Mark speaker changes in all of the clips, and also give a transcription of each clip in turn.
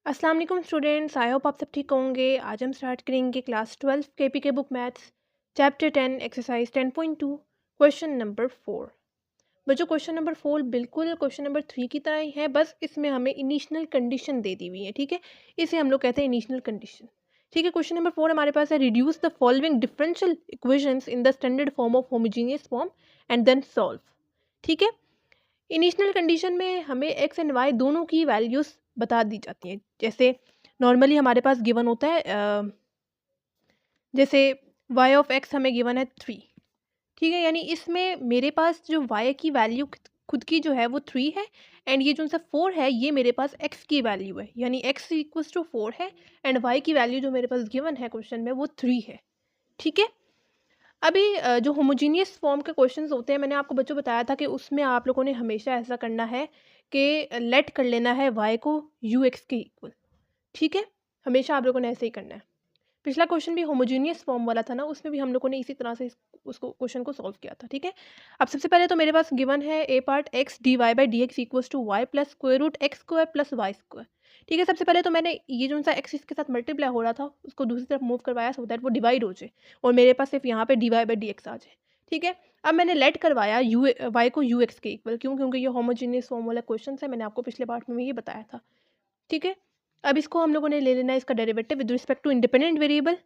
Speaker 1: अस्सलाम वालेकुम students, I hope आप सब ठीक होंगे। आज हम स्टार्ट करेंगे class 12 KPK book maths chapter 10 exercise 10.2 question number 4। बच्चों क्वेश्चन नंबर 4 बिल्कुल क्वेश्चन नंबर 3 की तरह ही है, बस इसमें हमें इनिशियल कंडीशन दे दी हुई है। ठीक है, इसे हम लोग कहते हैं इनिशियल कंडीशन। ठीक है, क्वेश्चन नंबर 4 हमारे पास है reduce the following differential equations in the standard form of homogeneous form and then solve. ठीक है, इनिशियल कंडीशन में हमें एक्स एंड वाई दोनों की वैल्यूज़ बता दी जाती हैं। जैसे नॉर्मली हमारे पास गिवन होता है जैसे वाई ऑफ एक्स हमें गिवन है 3। ठीक है, यानी इसमें मेरे पास जो वाई की वैल्यू खुद की जो है वो 3 है, एंड ये जो सा 4 है ये मेरे पास एक्स की वैल्यू है, यानी एक्स इक्वल्स टू 4 है एंड वाई की वैल्यू जो मेरे पास गिवन है क्वेश्चन में वो 3 है। ठीक है, अभी जो होमोजीनियस फॉर्म के क्वेश्चंस होते हैं, मैंने आपको बच्चों बताया था कि उसमें आप लोगों ने हमेशा ऐसा करना है कि लेट कर लेना है वाई को यू एक्स के इक्वल। ठीक है, हमेशा आप लोगों ने ऐसे ही करना है। पिछला क्वेश्चन भी होमोजीनियस फॉर्म वाला था ना, उसमें भी हम लोगों ने इसी तरह से उसको क्वेश्चन को सॉल्व किया था। ठीक है, अब सबसे पहले तो मेरे पास गिवन है a part x d y by d x equals to y plus square root x square plus y square. ठीक है, सबसे पहले तो मैंने ये जो सा एक्स इसके साथ मल्टीप्लाई हो रहा था उसको दूसरी तरफ मूव करवाया सो दैट वो डिवाइड हो जाए और मेरे पास सिर्फ यहाँ पे d y by d x आ जाए। ठीक है, अब मैंने लेट करवाया यू वाई को यू एक्स के इक्वल, क्यों? क्योंकि ये होमोजीनियस फॉर्म वाला क्वेश्चन है, मैंने आपको पिछले पार्ट में ये बताया था। ठीक है, अब इसको हम लोगों ने ले लेना है इसका derivative with respect to independent variable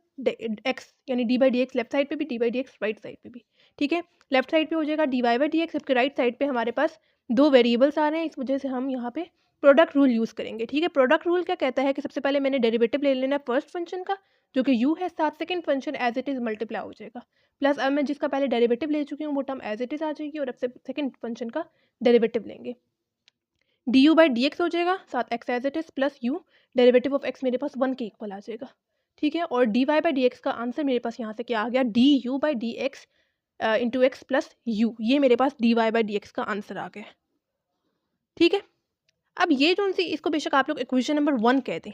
Speaker 1: x, यानी d by d x left side पे भी, d by d x right side पे भी। ठीक है, लेफ्ट साइड पे हो जाएगा d y by d x, जबकि राइट साइड पे हमारे पास दो वेरिएबल्स आ रहे हैं, इस वजह से हम यहाँ पे प्रोडक्ट रूल यूज़ करेंगे। ठीक है, प्रोडक्ट रूल क्या कहता है कि सबसे पहले मैंने डेरिवेटिव ले लेना है फर्स्ट फंक्शन का जो कि u है, साथ second function as it is multiply हो जाएगा, प्लस अब मैं जिसका पहले डेरिवेटिव ले चुकी हूँ वो टर्म एज इट इज़ आ जाएगी और अब से सेकंड फंक्शन का डेरिवेटिव लेंगे। D u by d x हो जाएगा, साथ x as it is plus u, derivative of x मेरे पास 1 के इक्वल आ जाएगा। ठीक है, और d y by d x का आंसर मेरे पास यहाँ से क्या आ गया, d u by d x into x plus u, ये मेरे पास d y by d x का आंसर आ गया। ठीक है, अब ये जो सी इसको बेशक आप लोग इक्वेशन नंबर 1 कह दें।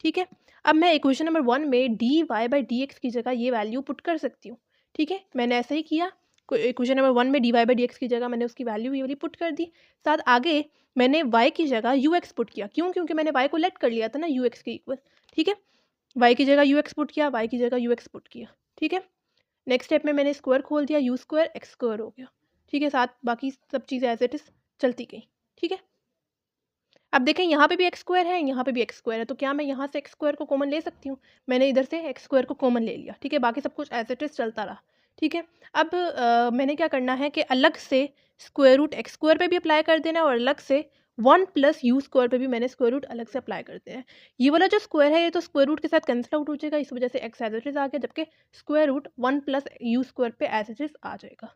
Speaker 1: ठीक है, अब मैं इक्वेशन नंबर 1 में d y by d x की जगह ये वैल्यू पुट कर सकती हूँ। ठीक है, मैंने ऐसा ही किया, इक्वेशन नंबर 1 में d y by d x की जगह मैंने उसकी वैल्यू ये वाली पुट कर दी, साथ आगे मैंने y की जगह यू एक्स पुट किया। क्यों? क्योंकि मैंने y को लेट कर लिया था ना यू एक्स के इक्वल। ठीक है, y की जगह यू एक्स पुट किया, y की जगह यू एक्स पुट किया। ठीक है, नेक्स्ट स्टेप में मैंने स्क्वायर खोल दिया, यू स्क्वायर एक्स स्क्वायर हो गया। ठीक है, साथ बाकी सब चीज़ें एज इट इज चलती गई। ठीक है, अब देखें यहाँ पे भी एक्स स्क्वायर है, यहाँ पे भी एक्स स्क्वायर है, तो क्या मैं यहाँ से एक्स स्क्वायर को कॉमन ले सकती हूँ? मैंने इधर से एक्स स्क्वायर को कॉमन ले लिया। ठीक है, बाकी सब कुछ एज इट इज चलता रहा। ठीक है, अब मैंने क्या करना है कि अलग से स्क्वायर रूट एक्स स्क्वायर पे भी अप्लाई कर देना है और अलग से 1 प्लस यू स्क्वायर पे भी मैंने स्क्वायर रूट अलग से अप्लाई कर देना है। ये वाला जो स्क्वायर है ये तो स्क्वायर रूट के साथ कैंसिल आउट हो जाएगा, इस वजह से एक्स एज इट इज आ गया, जबकि square root 1 plus u square पे एज इट इज आ जाएगा।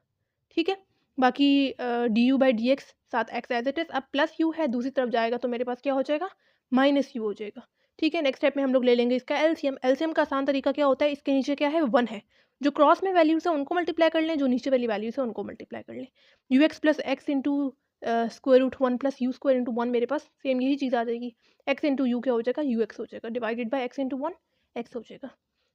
Speaker 1: ठीक है, बाकी d u by d x साथ एक्स एज इट इज़, अब प्लस यू है दूसरी तरफ जाएगा तो मेरे पास क्या हो जाएगा, माइनस यू हो जाएगा। ठीक है, नेक्स्ट स्टेप में हम लोग ले लेंगे इसका एलसीएम। एलसीएम का आसान तरीका क्या होता है, इसके नीचे क्या है, 1 है, जो क्रॉस में वैल्यूज है उनको मल्टीप्लाई कर लें, जो नीचे वाली वैल्यूज है उनको मल्टीप्लाई कर लें। U x plus x into square root 1 plus u square into 1, मेरे पास सेम यही चीज़ आ जाएगी। एक्स इंटू यू क्या हो जाएगा, यू एक्स हो जाएगा, divided by x into 1 x हो जाएगा।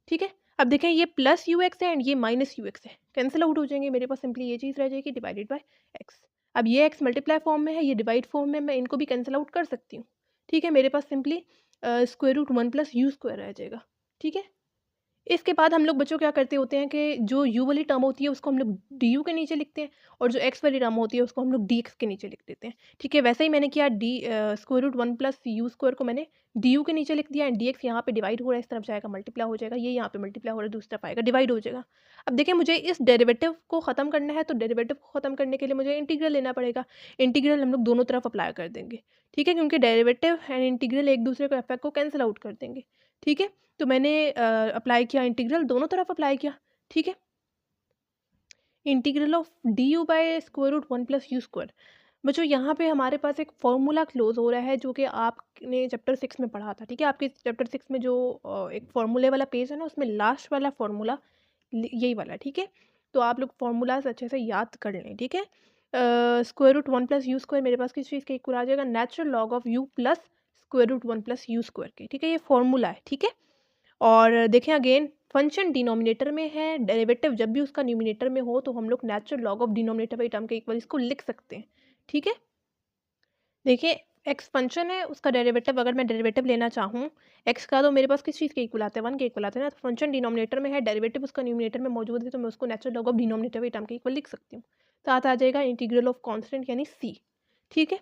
Speaker 1: ठीक है, अब देखें ये प्लस यू एक्स है एंड ये माइनस यू एक्स है, कैंसिल आउट हो जाएंगे, मेरे पास सिंपली ये चीज़ रह जाएगी डिवाइडेड बाय एक्स। अब ये एक्स मल्टीप्लाई फॉर्म में है, ये डिवाइड फॉर्म में, मैं इनको भी कैंसिल आउट कर सकती हूँ। ठीक है, मेरे पास simply square root 1 plus u square रह जाएगा। ठीक है, इसके बाद हम लोग बच्चों क्या करते होते हैं कि जो u वाली टर्म होती है उसको हम लोग डी के नीचे लिखते हैं और जो x वाली टर्म होती है उसको हम लोग डी के नीचे लिख देते हैं। ठीक है, वैसे ही मैंने किया, d square root 1 plus u square को मैंने डी के नीचे लिख दिया एंड डी एक्स यहाँ पे डिवाइड हो रहा है, इस तरफ जाएगा मल्टीप्लाई हो जाएगा, ये यहाँ पे मल्टीप्लाई हो रहा है दूसरी तरफ आएगा डिवाइड हो जाएगा। अब देखिए मुझे इस डेरिवेटिव को ख़त्म करना है, तो डेरिवेटिव को ख़त्म करने के लिए मुझे इंटीग्रल लेना पड़ेगा। इंटीग्रल हम लोग दोनों तरफ अप्लाई कर देंगे। ठीक है, क्योंकि डेरिवेटिव एंड इंटीग्रल एक दूसरे को इफेक्ट को कैंसिल आउट कर देंगे। ठीक है, तो मैंने अप्लाई किया, इंटीग्रल दोनों तरफ अप्लाई किया। ठीक है, integral of d u by square root 1 plus u square. बच्चों यहाँ पे हमारे पास एक फॉर्मूला क्लोज हो रहा है जो कि आपने चैप्टर 6 में पढ़ा था। ठीक है, आपके चैप्टर 6 में जो एक फॉर्मूले वाला पेज है ना, उसमें लास्ट वाला फॉर्मूला यही वाला। ठीक है, तो आप लोग फॉर्मूलाज अच्छे से याद कर लें। ठीक है, square root 1 plus u square मेरे पास किस चीज़ के इक्वल आ जाएगा, natural log of u plus square root 1 plus u square के। ठीक है, ये फॉर्मूला है। ठीक है, और देखें अगेन फंक्शन डिनोमिनेटर में है, डेरिवेटिव जब भी उसका न्यूमिनेटर में हो तो हम लोग natural log of denominator by term के इक्वल इसको लिख सकते हैं। ठीक है, देखिए एक्स फंक्शन है, उसका डेरिवेटिव अगर मैं डेरिवेटिव लेना चाहूँ एक्स का, तो मेरे पास किस चीज़ के इक्वल आता है, 1 के इक्वल आता है ना। तो फंक्शन डिनोमिनेटर में है, डेरिवेटिव उसका न्यूमिनेटर में मौजूद है, तो मैं उसको natural log of denominator term के इक्वल लिख सकती हूँ। साथ आ जाएगा इंटीग्रल ऑफ कांस्टेंट यानी सी। ठीक है,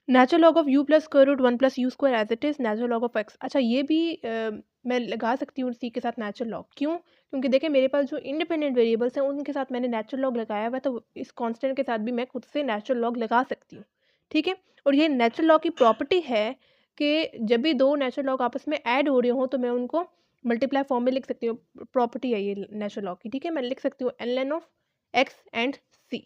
Speaker 1: natural log of u plus square root 1 plus u square as it is natural log of x. अच्छा, ये भी मैं लगा सकती हूँ सी के साथ नेचुरल लॉग। क्यों? क्योंकि देखिए मेरे पास जो इंडिपेंडेंट वेरिएबल्स हैं उनके साथ मैंने नेचुरल लॉग लगाया हुआ है, तो इस कांस्टेंट के साथ भी मैं खुद से नेचुरल लॉग लगा सकती हूँ। ठीक है, और ये नेचुरल लॉग की प्रॉपर्टी है कि जब भी दो नेचुरल लॉग आपस में ऐड हो रहे हों तो मैं उनको मल्टीप्लाई फॉर्म में लिख सकती हूँ। प्रॉपर्टी है ये नेचुरल लॉग की। ठीक है, मैं लिख सकती हूँ n ln of x and c.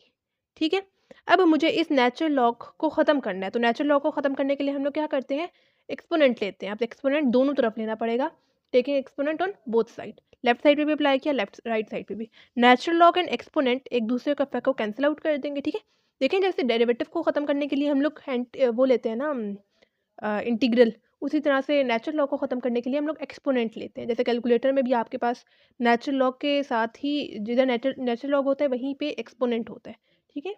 Speaker 1: ठीक है, अब मुझे इस नेचुरल लॉग को ख़त्म करना है, तो नेचुरल लॉग को ख़त्म करने के लिए हम लोग क्या करते हैं, एक्सपोनेंट लेते हैं। अब एक्सपोनेंट दोनों तरफ लेना पड़ेगा, taking exponent on both side. Left side पे भी अप्लाई किया, लेफ्ट राइट साइड पे भी। नेचुरल लॉग एंड एक्सपोनेंट एक दूसरे का को कैंसिल आउट कर देंगे। ठीक है, देखें जैसे डेरिवेटिव को ख़त्म करने के लिए हम लोग वो लेते हैं ना इंटीग्रल, उसी तरह से नेचुरल लॉग को ख़त्म करने के लिए हम लोग एक्सपोनेंट लेते हैं। जैसे कैलकुलेटर में भी आपके पास नेचुरल लॉग के साथ ही जिधर नेचुरल लॉग होता है वहीं पे एक्सपोनेंट होता है। ठीक है,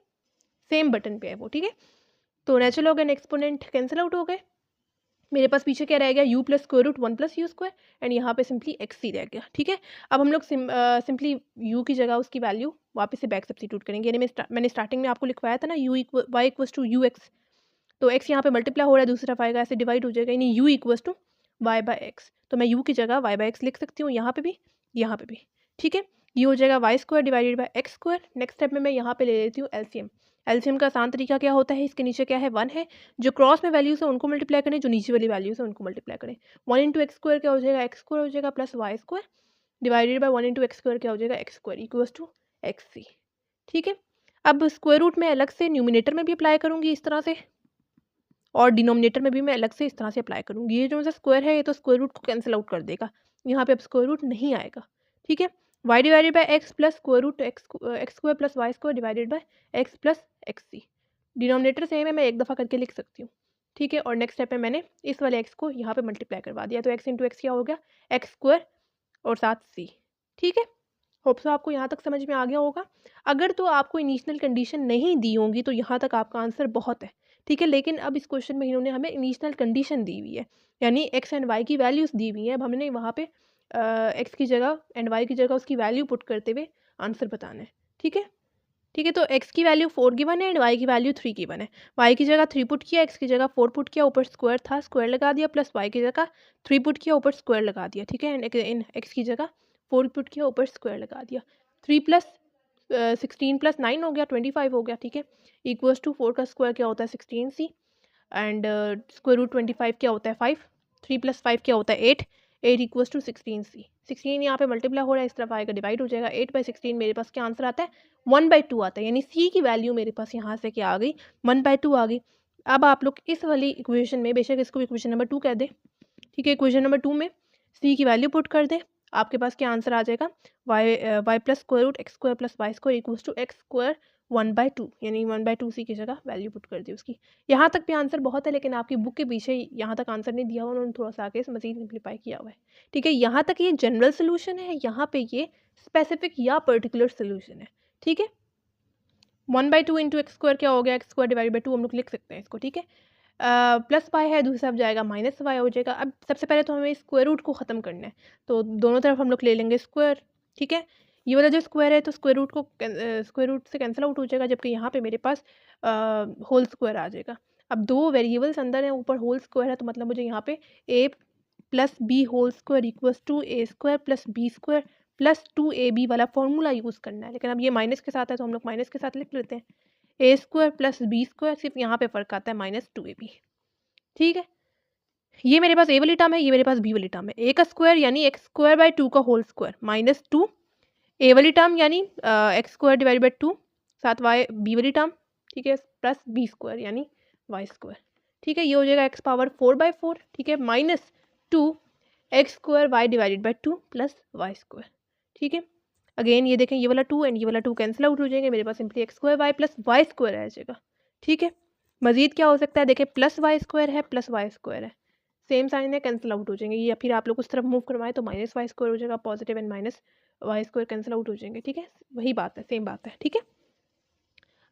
Speaker 1: सेम बटन पे है वो। ठीक है, तो natural log and exponent cancel out हो गए। मेरे पास पीछे क्या रह गया, u plus square root 1 plus u square, and यहाँ पे सिंपली एक्स ही रह गया। ठीक है, अब हम लोग सिंपली यू की जगह उसकी वैल्यू वापस से बैक सब्स्टिट्यूट करेंगे। यानी मैंने स्टार्टिंग में आपको लिखवाया था ना u y equals to u x, तो एक्स यहाँ पे मल्टीप्लाई हो रहा है, दूसरा आएगा ऐसे डिवाइड हो जाएगा, यानी u equals to y by x. तो मैं यू की जगह वाई बाय एक्स लिख सकती हूँ, यहाँ पे भी यहाँ पे भी। ठीक है, ये हो जाएगा y square divided by x square. Next step में मैं यहाँ पे ले लेती हूँ एलसीएम। एलसीएम का आसान तरीका क्या होता है, इसके नीचे क्या है, 1 है, जो क्रॉस में वैल्यूज है उनको मल्टीप्लाई करें, जो नीचे वाली वैल्यूज है उनको मल्टीप्लाई करें। 1 इंटू एक्स स्क्वायर क्या हो जाएगा, एक्स स्क्वायर हो जाएगा plus y square divided by 1 into x square क्या हो जाएगा, x square equals to x c. ठीक है, अब स्क्वायर रूट में अलग से न्यूमिनेटर में भी अप्लाई करूँगी इस तरह से, और डिनोमिनेटर में भी मैं अलग से इस तरह से अप्लाई करूँगी। ये जो सा स्क्वायर है ये तो स्क्वायर रूट को कैंसिल आउट कर देगा, यहाँ पे अब स्क्वायर रूट नहीं आएगा। ठीक है, y divided by x plus square root x square plus y square divided by x plus x c. Denominator same है, मैं एक दफ़ा करके लिख सकती हूँ। ठीक है, और नेक्स्ट स्टेप में मैंने इस वाले एक्स को यहाँ पे मल्टीप्लाई करवा दिया, तो एक्स इंटू एक्स क्या हो गया, एक्स स्क्वायर और साथ सी। ठीक है, होप सो आपको यहाँ तक समझ में आ गया होगा। अगर तो आपको इनिशियल कंडीशन नहीं दी होंगी तो यहाँ तक आपका आंसर बहुत है। ठीक है, लेकिन अब इस क्वेश्चन में इन्होंने हमें इनिशियल कंडीशन दी हुई है, यानी एक्स एंड वाई की वैल्यूज़ दी हुई है। अब हमने वहाँ पे एक्स की जगह एंड वाई की जगह उसकी वैल्यू पुट करते हुए आंसर बताना है। ठीक है, ठीक है, तो एक्स की वैल्यू 4 गिवन है एंड वाई की वैल्यू 3 गिवन है। वाई की जगह 3 पुट किया, एक्स की जगह 4 पुट किया, ऊपर स्क्वायर था स्क्वायर लगा दिया, प्लस वाई की जगह 3 पुट किया, ऊपर स्क्वायर लगा दिया। ठीक है, एंड इन एक्स की जगह 4 पुट किया, ऊपर स्क्वायर लगा दिया। 3 प्लस 16 प्लस 9 हो गया 25 हो गया। ठीक है, इक्वल्स टू 4 का स्क्वायर क्या होता है 16 सी, एंड स्क्वायर रूट 25 क्या होता है 5, 3 प्लस 5 क्या होता है 8, 8 इक्वल्स टू 16 सी। 16 यहाँ पे मल्टीप्लाई हो रहा है, इस तरफ आएगा डिवाइड हो जाएगा, 8 बाई 16 मेरे पास क्या आंसर आता है 1/2 आता है, यानी सी की वैल्यू मेरे पास यहाँ से क्या आ गई 1/2 आ गई। अब आप लोग इस वाली इक्वेशन में, बेशक इसको इक्वेशन नंबर 2 कह दें, ठीक है, इक्वेशन नंबर 2 में सी की वैल्यू पुट कर दें, आपके पास क्या आंसर आ जाएगा y plus square root x square plus y square equals to x square 1/2, यानी 1/2 सी की जगह वैल्यू पुट कर दी उसकी। यहाँ तक भी आंसर बहुत है, लेकिन आपकी बुक के पीछे यहाँ तक आंसर नहीं दिया हुआ, उन्होंने थोड़ा सा आगे मजीद सिंप्लीफाई किया हुआ है। ठीक है, यहाँ तक ये जनरल सोल्यूशन है, यहाँ पे ये स्पेसिफिक या पर्टिकुलर सोल्यूशन है। ठीक है, 1/2 इंटू एक्स स्क्वायर क्या हो गया, एक्स स्क्वायर डिवाइड बाई 2 हम लोग लिख सकते हैं इसको। ठीक है, प्लस वाई है, दूसरा अब जाएगा माइनस वाई हो जाएगा। अब सबसे पहले तो हमें स्क्वायर रूट को ख़त्म करना है, तो दोनों तरफ हम लोग ले लेंगे स्क्वायर। ठीक है, ये वाला जो स्क्वायर है तो स्क्वायर रूट को स्क्वायर रूट से कैंसिल आउट हो जाएगा, जबकि यहाँ पे मेरे पास होल स्क्वायर आ जाएगा। अब दो वेरिएबल्स अंदर हैं, ऊपर होल स्क्वायर है, तो मतलब मुझे यहाँ पे a plus b whole square equals to a square plus b square plus 2ab वाला फॉर्मूला यूज़ करना है। लेकिन अब ये माइनस के साथ है तो हम लोग माइनस के साथ लिख लेते हैं, ए स्क्वायर प्लस बी स्क्वायर, सिर्फ यहाँ पे फ़र्क आता है -2ab। ठीक है, ये मेरे पास ए वाली टर्म है, ये मेरे पास बी वाली टर्म है। ए का स्क्वायर यानी एक्स स्क्वायर बाई 2 का होल स्क्वायर -2, ए वाली टर्म यानी एक्स स्क्वायर डिवाइड बाई 2, साथ वाई बी वाली टर्म, ठीक है, प्लस बी स्क्वायर यानी वाई स्क्वायर। ठीक है, ये हो जाएगा एक्स पावर 4/4। ठीक है, -2 x square y divided by 2 plus y square. ठीक है, अगेन ये देखें, ये वाला 2 एंड ये वाला 2 कैंसिल आउट हो जाएंगे, मेरे पास simply x square y plus y square आ जाएगा। ठीक है, मजीद क्या हो सकता है, देखें प्लस वाई स्क्वायर है प्लस वाई स्क्वायर है, सेम साइन है, कैंसिल आउट हो जाएंगे, या फिर आप लोग उस तरफ मूव करवाएं तो माइनस वाई स्क्वायर हो जाएगा, positive and minus y square cancel out हो जाएंगे। ठीक है, वही बात है, सेम बात है। ठीक है,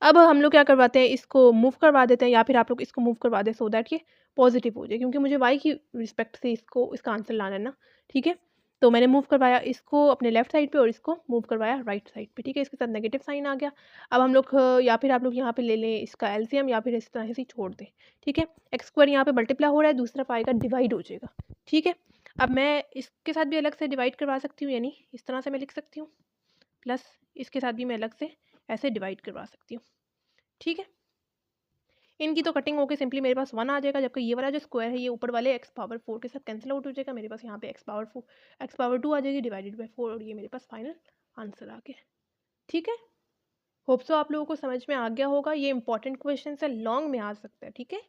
Speaker 1: अब हम लोग क्या करवाते हैं, इसको मूव करवा देते हैं, या फिर आप लोग इसको मूव करवा दें सो दैट ये पॉजिटिव हो जाए, क्योंकि मुझे वाई की रिस्पेक्ट से इसका आंसर लाना है ना, ठीक है। तो मैंने मूव करवाया इसको अपने लेफ्ट साइड पे और इसको मूव करवाया राइट साइड पे, ठीक है। इसके साथ नेगेटिव साइन आ गया। अब हम लोग या फिर आप लोग यहाँ पे ले लें इसका एलसीएम, या फिर इस तरह से ही छोड़ दें, ठीक है। एक्स स्क्वायर यहाँ पे मल्टीप्लाई हो रहा है, दूसरा पाएगा डिवाइड हो जाएगा, ठीक है। अब मैं इसके साथ भी अलग से डिवाइड करवा सकती हूँ, यानी इस तरह से मैं लिख सकती हूँ, प्लस इसके साथ भी मैं अलग से ऐसे डिवाइड करवा सकती हूँ, ठीक है। इनकी तो कटिंग होकर सिंपली मेरे पास 1 आ जाएगा, जबकि ये वाला जो स्क्वायर है ये ऊपर वाले एक्स पावर 4 के साथ कैंसिल आउट हो जाएगा। मेरे पास यहाँ पे एक्स पावर 2 आ जाएगी डिवाइडेड बाय 4, और ये मेरे पास फाइनल आंसर आ गया, ठीक है। होप सो आप लोगों को समझ में आ गया होगा। ये इंपॉर्टेंट क्वेश्चन है, लॉन्ग में आ सकता है, ठीक है।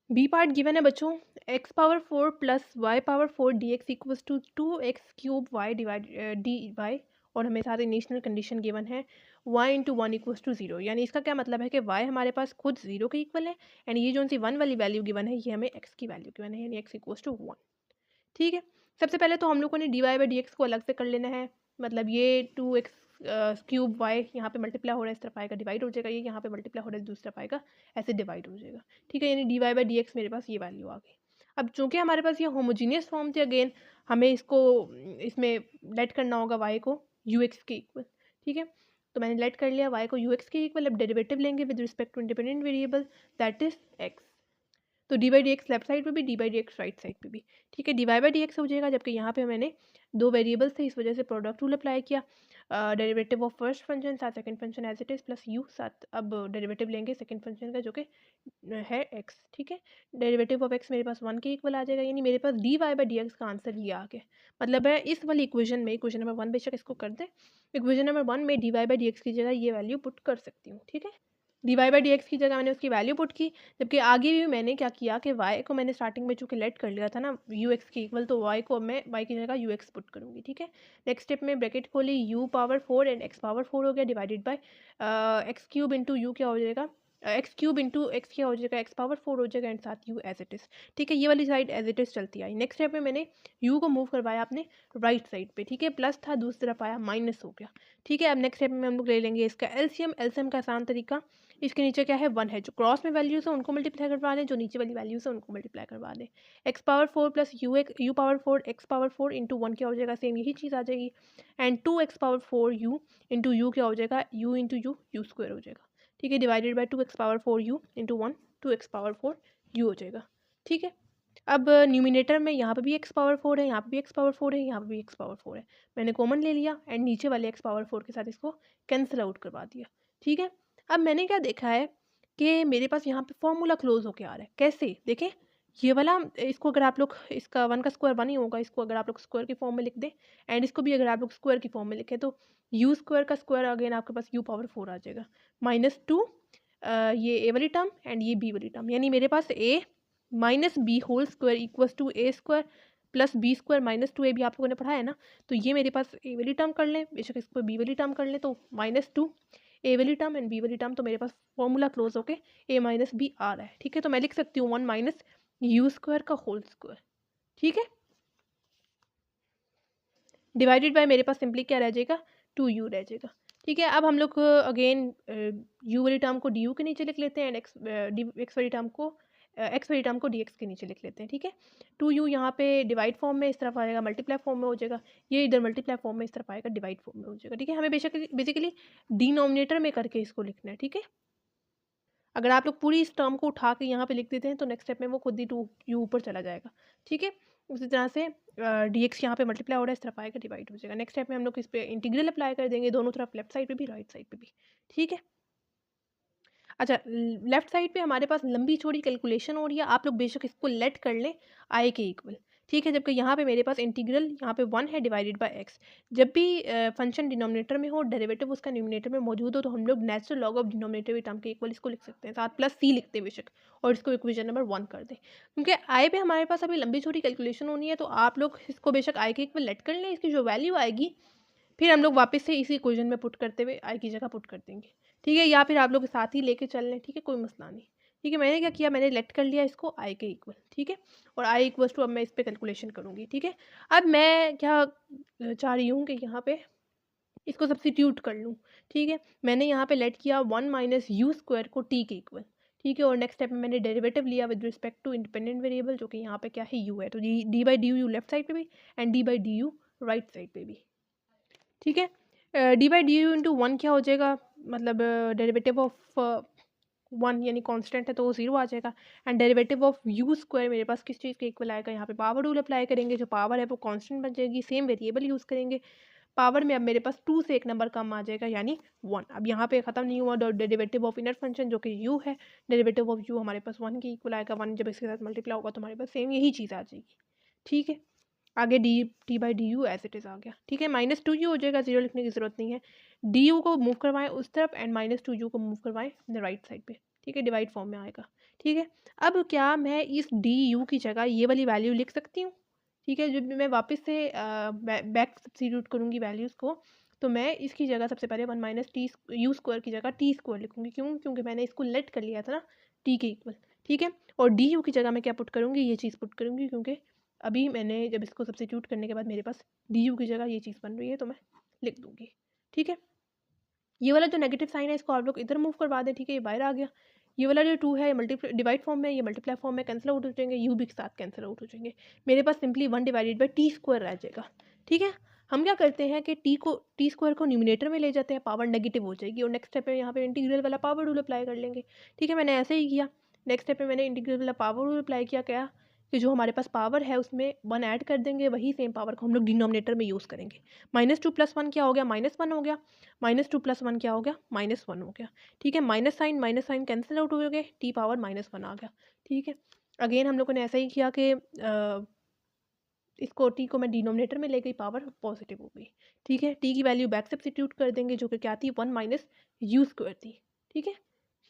Speaker 1: बी पार्ट गिवन है बच्चों, x power 4 plus y power 4 d x equals to 2x³ y divide d y, और हमें साथ इनिशियल कंडीशन गिवन है y इंटू 1 इक्वल्स टू 0। यानी इसका क्या मतलब है कि y हमारे पास खुद 0 के इक्वल है, एंड ये जो सी 1 वाली वैल्यू गिवन है ये हमें x की वैल्यू गिवन है, यानी x इक्वल्स टू 1, ठीक है। सबसे पहले तो हम लोगों ने d y by d x को अलग से कर लेना है, मतलब ये 2x³ वाई यहाँ पे मल्टीप्लाई हो रहा है, इस तरफ आएगा डिवाइड हो जाएगा, ये यहाँ पे मल्टीप्लाई हो रहा है दूसरा आएगा ऐसे डिवाइड हो जाएगा, ठीक है। यानी d y by d x मेरे पास ये वैल्यू आ गई। अब चूंकि हमारे पास ये होमोजीनियस फॉर्म थे, अगेन हमें इसको इसमें लेट करना होगा वाई को यू एक्स के इक्वल, ठीक है। तो मैंने लेट कर लिया वाई को यू एक्स के इक्वल। अब डेरिवेटिव लेंगे with respect to independent variable that is x. तो d by d x left side पे भी, d by d x right side पे भी, ठीक है। D y by d x हो जाएगा, जबकि यहाँ पे मैंने दो वेरिएबल्स थे इस वजह से प्रोडक्ट रूल अप्लाई किया। डेरिवेटिव ऑफ फर्स्ट फंक्शन साथ second function as it is plus u साथ, अब डेरिवेटिव लेंगे सेकंड फंक्शन का जो कि है एक्स, ठीक है। डेरिवेटिव ऑफ एक्स मेरे पास 1 के इक्वल आ जाएगा, यानी मेरे पास d y by d x का आंसर ये आ गया। मतलब है इस वाली इक्वेशन में, इक्वेशन नंबर 1 बेशक इसको कर दे, इक्वेशन नंबर 1 में d y by d x की जगह ये वैल्यू पुट कर सकती हूँ, ठीक है। D y by d x की जगह मैंने उसकी वैल्यू पुट की, जबकि आगे भी मैंने क्या किया कि वाई को मैंने स्टार्टिंग में चूँकि लेट कर लिया था ना यू एक्स की इक्वल, तो वाई को मैं वाई की जगह यू एक्स पुट करूँगी, ठीक है। नेक्स्ट स्टेप में ब्रैकेट खोली, you power 4 and x power 4 हो गया divided by x cube into you क्या हो जाएगा, एक्स क्यूब इंटू एक्स क्या हो जाएगा, एक्स पावर 4 हो जाएगा एंड साथ यू एज इट इज़, ठीक है। ये वाली साइड एज इट इज़ चलती आई। नेक्स्ट स्टेप में मैंने यू को मूव करवाया अपने राइट साइड पे, ठीक है। प्लस था दूसरी तरफ आया माइनस हो गया, ठीक है। अब नेक्स्ट स्टेप में हम लोग ले लेंगे इसका एलसीएम। एलसीएम का आसान तरीका, इसके नीचे क्या है 1 है, जो क्रॉस में वैल्यूज है उनको मल्टीप्लाई करवा दें, जो नीचे वाली वैल्यूज है उनको मल्टीप्लाई करवा दें। X power 4 plus you power 4 x power 4 into 1 क्या हो जाएगा, सेम यही चीज़ आ जाएगी। And 2x power 4 you into you क्या हो जाएगा, यू इंटू यू स्क्वायर हो जाएगा, ठीक है। Divided by 2x power 4 you into 1 2x power 4 you हो जाएगा, ठीक है। अब न्यूमिनेटर में यहाँ पे भी x पावर 4 है, यहाँ पे भी x पावर 4 है, यहाँ पे भी x पावर 4 है, मैंने कॉमन ले लिया एंड नीचे वाले x पावर 4 के साथ इसको कैंसिल आउट करवा दिया, ठीक है। अब मैंने क्या देखा है कि मेरे पास यहाँ पे फॉर्मूला क्लोज होके आ रहा है, कैसे देखें, ये वाला, इसको अगर आप लोग, इसका 1 का स्क्वायर 1 ही होगा, इसको अगर आप लोग स्क्वायर की फॉर्म में लिख दें एंड इसको भी अगर आप लोग स्क्वायर की फॉर्म में लिखें, तो यू स्क्वायर का स्क्वायर अगेन आपके पास यू पावर 4 आ जाएगा -2 ये ए वाली टर्म एंड ये बी वाली टर्म, यानी मेरे पास a minus b whole square equals to a square plus b square -2a भी आप लोगों ने पढ़ा है ना। तो ये मेरे पास ए वाली टर्म कर लें, बेशक इसको बी वाली टर्म कर लें, तो -2 ए वाली टर्म एंड बी वाली टर्म, तो मेरे पास फॉर्मूला क्लोज होके ए माइनस बी आ रहा है, ठीक है। तो मैं लिख सकती हूँ 1 माइनस यू स्क्वायर का होल स्क्वायर, ठीक है। डिवाइडेड बाय मेरे पास सिंपली क्या रह जाएगा 2u रह जाएगा, ठीक है। अब हम लोग अगेन यू वाली टर्म को डी यू के नीचे लिख लेते हैं एंड एक्स वाली टर्म को एक्स वाली टर्म को डी एक्स के नीचे लिख लेते हैं, ठीक है। 2u यहाँ पे डिवाइड फॉर्म में इस तरफ आएगा मल्टीप्लाई फॉर्म में हो जाएगा, ये इधर मल्टीप्लाई फॉर्म में इस तरफ आएगा डिवाइड फॉर्म में हो जाएगा, ठीक है। हमें बेसिकली डिनोमिनेटर में करके इसको लिखना है, ठीक है। अगर आप लोग पूरी इस टर्म को उठा के यहाँ पे लिख देते हैं तो नेक्स्ट स्टेप में वो खुद ही 2u ऊपर चला जाएगा, ठीक है। उसी तरह से डी एक्स यहाँ पे मल्टीप्लाई हो रहा है, इस तरफ आएगा डिवाइड हो जाएगा। नेक्स्ट स्टेप में हम लोग इस पर इंटीग्रल अप्लाई कर देंगे, दोनों तरफ लेफ्ट साइड पे भी राइट साइड पे भी, ठीक है। अच्छा, लेफ्ट साइड पे हमारे पास लंबी चौड़ी कैलकुलेशन हो रही है, आप लोग बेशक इसको लेट कर लें आई के इक्वल, ठीक है। जबकि यहाँ पे मेरे पास इंटीग्रल यहाँ पे 1 है डिवाइडेड बाय एक्स। जब भी फंक्शन डिनोमिनेटर में हो, डेरिवेटिव उसका न्यूमिनेटर में मौजूद हो, तो हम लोग natural log of denominator term के इक्वल इसको लिख सकते हैं, साथ प्लस सी लिखते हैं बेशक, और इसको इक्वेशन नंबर 1 कर दें। क्योंकि आई पे हमारे पास अभी लंबी चौड़ी कैलकुलेशन होनी है, तो आप लोग इसको बेशक आई के इक्वल लेट कर लें, इसकी जो वैल्यू आएगी फिर हम लोग वापस से इसी इक्वेशन में पुट करते हुए आई की जगह पुट कर देंगे, ठीक है। या फिर आप लोग साथ ही लेके चल लें, ठीक है, कोई मसला नहीं, ठीक है। मैंने क्या किया, मैंने लेट कर लिया इसको आई के इक्वल, ठीक है। और आई इक्वल्स टू अब मैं इस पर कैलकुलेशन करूँगी, ठीक है। अब मैं क्या चाह रही हूँ कि यहाँ पे इसको सब्स्टिट्यूट कर लूँ, ठीक है। मैंने यहाँ पे लेट किया 1 माइनस यू स्क्वायर को टी के इक्वल, ठीक है। और नेक्स्ट स्टेप में मैंने डेरिवेटिव लिया with respect to independent variable, जो कि यहाँ पे क्या है, यू है। तो d by d u left side पे भी and d by d u right side पे भी, ठीक है। D by d u into one क्या हो जाएगा, मतलब डेरिवेटिव ऑफ वन यानी कांस्टेंट है तो वो 0 आ जाएगा। And derivative of you square मेरे पास किस चीज़ के इक्वल आएगा, यहाँ पे पावर रूल अप्लाई करेंगे, जो पावर है वो कांस्टेंट बन जाएगी, सेम वेरिएबल यूज़ करेंगे। पावर में अब मेरे पास 2 से एक नंबर कम आ जाएगा यानी 1। अब यहाँ पे ख़त्म नहीं हुआ, डेरिवेटिव ऑफ इनर फंक्शन जो कि u है, डेरिवेटिव ऑफ u हमारे पास 1 के इक्वल आएगा। 1 जब इसके साथ मल्टीप्लाई होगा तो हमारे पास सेम यही चीज़ आ जाएगी, ठीक है। आगे d by d u as it is आ गया, ठीक है। माइनस 2u हो जाएगा, 0 लिखने की ज़रूरत नहीं है। डी यू को मूव करवाएं उस तरफ एंड माइनस 2u को मूव करवाएं राइट साइड पे, ठीक है। डिवाइड फॉर्म में आएगा, ठीक है। अब क्या मैं इस डी यू की जगह ये वाली वैल्यू लिख सकती हूँ, ठीक है। जब मैं वापस से बैक सब्स्टिट्यूट करूँगी वैल्यूज़ को, तो मैं इसकी जगह सबसे पहले 1 माइनस टी यू स्क्वायर की जगह टी स्क्वायर लिखूँगी। क्यों? क्योंकि मैंने इसको लेट कर लिया था ना टी के इक्वल, ठीक है। और डी यू की जगह मैं क्या पुट करूँगी, ये चीज़ पुट करूँगी, क्योंकि अभी मैंने जब इसको सब्स्टिट्यूट करने के बाद मेरे पास डी यू की जगह ये चीज़ बन रही है, तो मैं लिख दूँगी, ठीक है। ये वाला जो नेगेटिव साइन है इसको आप लोग इधर मूव करवा दें, ठीक है। ये बाहर आ गया। ये वाला जो 2 है ये मल्टीप्लाई डिवाइड फॉर्म में, ये मल्टीप्लाई फॉर्म में कैंसिल आउट हो जाएंगे, यू भी साथ कैंसिल आउट हो जाएंगे। मेरे पास simply 1 divided by t square रह जाएगा, ठीक है। हम क्या करते हैं कि टी स्क्वायर को न्यूमिनेटर में ले जाते हैं, पावर नेगेटिव हो जाएगी। और नेक्स्ट स्टेप में यहाँ पे इंटीग्रल वाला पावर रूल अप्लाई कर लेंगे, ठीक है। मैंने ऐसे ही किया। नेक्स्ट स्टेप में मैंने इंटीग्रल वाला पावर रूल अप्लाई किया, क्या कि जो हमारे पास पावर है उसमें 1 ऐड कर देंगे, वही सेम पावर को हम लोग डिनोमिनेटर में यूज़ करेंगे। -2 + 1 क्या हो गया, -1 हो गया। -2 + 1 क्या हो गया, -1 हो गया, ठीक है। माइनस साइन कैंसिल आउट हो गए, टी पावर -1 आ गया, ठीक है। अगेन हम लोगों ने ऐसा ही किया कि इसको टी को मैं डिनोमिनेटर में ले गई, पावर पॉजिटिव हो गई, ठीक है। टी की वैल्यू बैक सब्स्टिट्यूट कर देंगे, जो कि क्या थी, 1 माइनस यू स्क्वायर थी, ठीक है।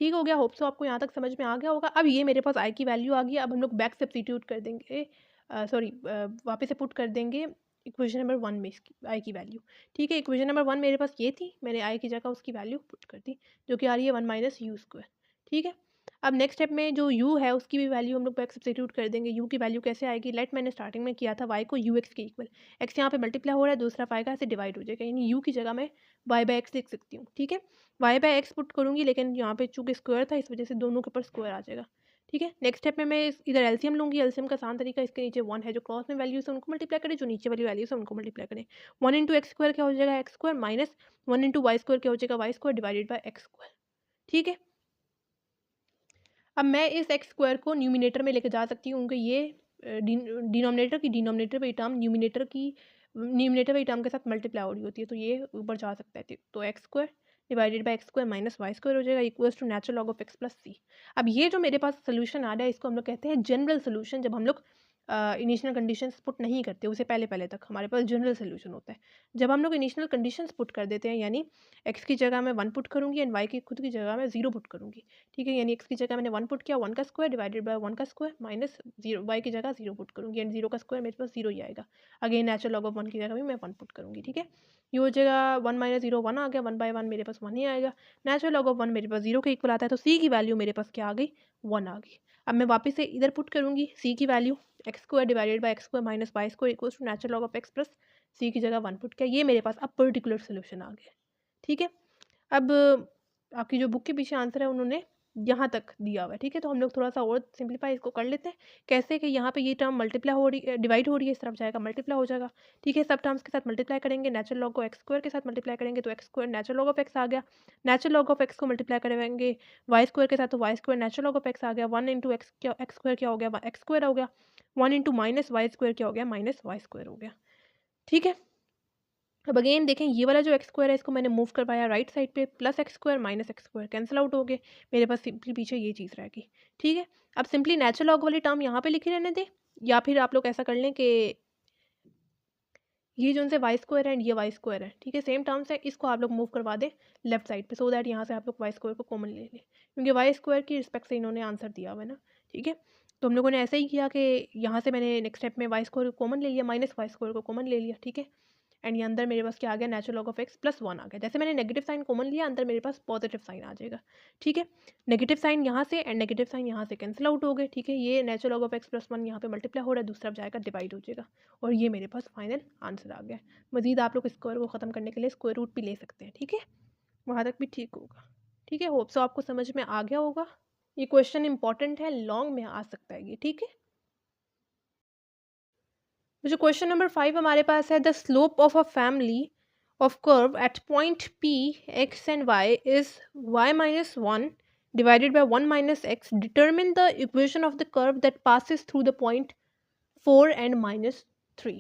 Speaker 1: ठीक हो गया, होप सो आपको यहाँ तक समझ में आ गया होगा। अब ये मेरे पास आई की वैल्यू आ गई। अब हम लोग बैक सब्स्टिट्यूट कर देंगे, सॉरी वापस से पुट कर देंगे इक्वेशन नंबर 1 में इसकी आई की वैल्यू, ठीक है। इक्वेशन नंबर 1 मेरे पास ये थी, मैंने आई की जगह उसकी वैल्यू पुट कर दी, जो कि आ रही है 1 माइनस यू स्क्वायर, ठीक है। अब नेक्स्ट स्टेप में जो u है उसकी भी वैल्यू हम लोग बैक सब्स्टिट्यूट कर देंगे। u की वैल्यू कैसे आएगी, लेट मैंने स्टार्टिंग में किया था y को ux के इक्वल, x यहाँ पे मल्टीप्लाई हो रहा है, दूसरा आएगा ऐसे डिवाइड हो जाएगा, यानी u की जगह मैं y बाई एक्स लिख सकती हूँ, ठीक है। y बाई एक्स पुट करूँगी, लेकिन यहाँ पे चूँकि स्क्वायर था इस वजह से दोनों के ऊपर स्क्वायर आ जाएगा, ठीक है। नेक्स्ट स्टेप में मैं इधर एलसीएम लूँगी। एलसीएम का आसान तरीका, इसके नीचे 1 है, जो क्रॉस में वैल्यूज है उनको मल्टीप्लाई करें, जो नीचे वाली वैल्यूज है उनको मल्टीप्लाई करें। 1 इंटू एक्स स्क्वायर क्या हो जाएगा, x square, minus 1 into y square क्या हो जाएगा, y square divided by x square, ठीक है। अब मैं इस एक्स स्क्वायर को न्यूमिनेटर में लेकर जा सकती हूँ, क्योंकि ये डिनोमिनेटर पे टर्म न्यूमिनेटर पे टर्म के साथ मल्टीप्लाई हो रही होती है, तो ये ऊपर जा सकता है। तो x square divided by x square minus y square हो जाएगा, equals to natural log of x plus c. अब ये जो मेरे पास सोल्यूशन आ रहा है इसको हम लोग कहते हैं जनरल सोल्यूशन। जब हम लोग इनिशियल कंडीशंस पुट नहीं करते उसे पहले तक हमारे पास जनरल सोल्यूशन होता है। जब हम लोग इनिशियल कंडीशंस पुट कर देते हैं, यानी एक्स की जगह मैं 1 पुट करूँगी एंड वाई की खुद की जगह मैं 0 पुट करूँगी, ठीक है। यानी एक्स की जगह मैंने 1 पुट किया, 1 का स्क्वायर डिवाइडेड बाय 1 का स्क्वायर माइनस 0, वाई की जगह 0 पुट करूँगी एंड 0 का स्क्वायर मेरे पास 0 ही आएगा। अगेन नेचुरल लॉग ऑफ 1 की जगह भी मैं 1 पुट करूँगी, ठीक है। ये हो जाएगा 1 माइनस 0 1 आ गया, 1 बाई 1 मेरे पास 1 ही आएगा। नेचुरल लॉग ऑफ 1 मेरे पास 0 के इक्वल आता है, तो सी की वैल्यू मेरे पास क्या आ गई, 1 आ गई। अब मैं वापस से इधर पुट करूँगी सी की value, x square divided by x square minus y square equals to natural log of x plus C की जगह 1 पुट किया। ये मेरे पास अब पर्टिकुलर सोल्यूशन आ गया, ठीक है। अब आपकी जो बुक के पीछे आंसर है उन्होंने यहाँ तक दिया हुआ है, ठीक है। तो हम लोग थोड़ा सा और सिंप्लीफाई इसको कर लेते हैं। कैसे कि यहाँ पे ये टर्म मल्टीप्लाई हो रही है, डिवाइड हो रही है, इस तरफ जाएगा मल्टीप्लाई हो जाएगा, ठीक है। सब टर्म्स के साथ मल्टीप्लाई करेंगे, नेचुरल लॉग को एक्स स्क्वायर के साथ मल्टीप्लाई करेंगे तो x square natural log of x आ गया। नेचुरल लॉग ऑफ एक्स को मल्टीप्लाई करेंगे वाई स्क्वायर के साथ तो y square natural log of x आ गया। 1 इंटू एक्स स्क्वायर क्या हो गया, एक्स स्क्वायर हो गया। 1 इंटू माइनस वाई स्क्वायर क्या हो गया, माइनस वाई स्क्वायर हो गया, ठीक है। अब अगेन देखें, ये वाला जो एक्स स्क्वायर है इसको मैंने मूव करवाया राइट साइड पे, plus x square minus x square cancel out हो गए, मेरे पास सिंपली पीछे ये चीज़ रहेगी, ठीक है। अब सिंपली नेचुरल लॉग वाली टर्म यहाँ पे लिखी रहने दें, या फिर आप लोग ऐसा कर लें कि ये जो उनसे वाई स्क्वायर है एंड ये वाई स्क्वायर है, ठीक है, सेम टर्म्स है, इसको आप लोग मूव करवा दें लेफ्ट साइड पे, सो दैट यहाँ से आप लोग वाई स्क्वायर को कॉमन ले लें, क्योंकि वाई स्क्वायर की रिस्पेक्ट से इन्होंने आंसर दिया हुआ है ना, ठीक है। तो हम लोगों ने ऐसा ही किया कि यहाँ से मैंने नेक्स्ट स्टेप में वाई स्क्वायर को कॉमन ले लिया, माइनस वाई स्क्वायर को कॉमन ले लिया, ठीक है। एंड ये अंदर मेरे पास क्या आ गया, natural log of x plus 1 आ गया। जैसे मैंने नेगेटिव साइन कॉमन लिया, अंदर मेरे पास पॉजिटिव साइन आ जाएगा। ठीक है, नेगेटिव साइन यहाँ से एंड नेगेटिव साइन यहाँ से कैंसिल आउट हो गए। ठीक है, ये natural log of x plus 1 यहाँ पे मल्टीप्लाई हो रहा है, दूसरा जाएगा डिवाइड हो जाएगा, और ये मेरे पास फाइनल आंसर आ गया। मजीद आप लोग स्क्वायर को ख़त्म करने के लिए स्क्वायर रूट भी ले सकते हैं। ठीक है, वहाँ तक भी ठीक होगा। ठीक है, होप सो आपको समझ में आ गया होगा। ये क्वेश्चन इंपॉर्टेंट है, लॉन्ग में आ सकता है ये। ठीक है, जो क्वेश्चन नंबर 5 हमारे पास है, the slope of a family of curve at point p x and y is y minus 1 divided by 1 minus x. Determine the equation of the curve that passes through the point 4 and minus 3.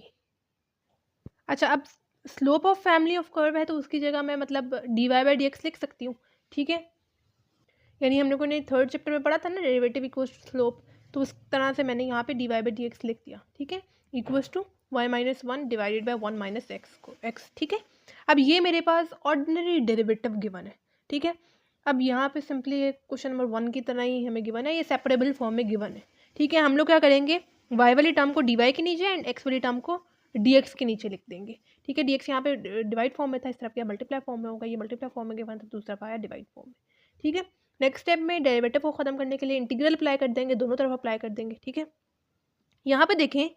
Speaker 1: अच्छा, अब slope of family of curve है तो उसकी जगह मैं मतलब d y by d x लिख सकती हूँ। ठीक है, यानी हम लोगों ने थर्ड चैप्टर में पढ़ा था ना, डेरिवेटिव इक्वल्स टू स्लोप, तो उस तरह से मैंने यहाँ पे d y by d x लिख दिया। ठीक है, equals to y minus 1 divided by 1 minus x को एक्स। ठीक है, अब ये मेरे पास ऑर्डिनरी डेरिवेटिव गिवन है। ठीक है, अब यहाँ पे सिंपली क्वेश्चन नंबर 1 की तरह ही हमें गिवन है, ये सेपरेबल फॉर्म में गिवन है। ठीक है, हम लोग क्या करेंगे, वाई वाली टर्म को डी वाई के नीचे एंड एक्स वाली टर्म को डी एक्स के नीचे लिख देंगे। ठीक है, डी एक्स यहाँ पे डिवाइड फॉर्म में था, इस तरफ क्या मल्टीप्लाई फॉर्म में होगा, ये मल्टीप्लाई फॉर्म में गिवन था, दूसरा आया डिवाइड फॉर्म में। ठीक है, नेक्स्ट स्टेप में डेरिवेटिव को ख़त्म करने के लिए इंटीग्रल अप्लाई कर देंगे, दोनों तरफ अप्लाई कर देंगे। ठीक है, यहाँ पे देखें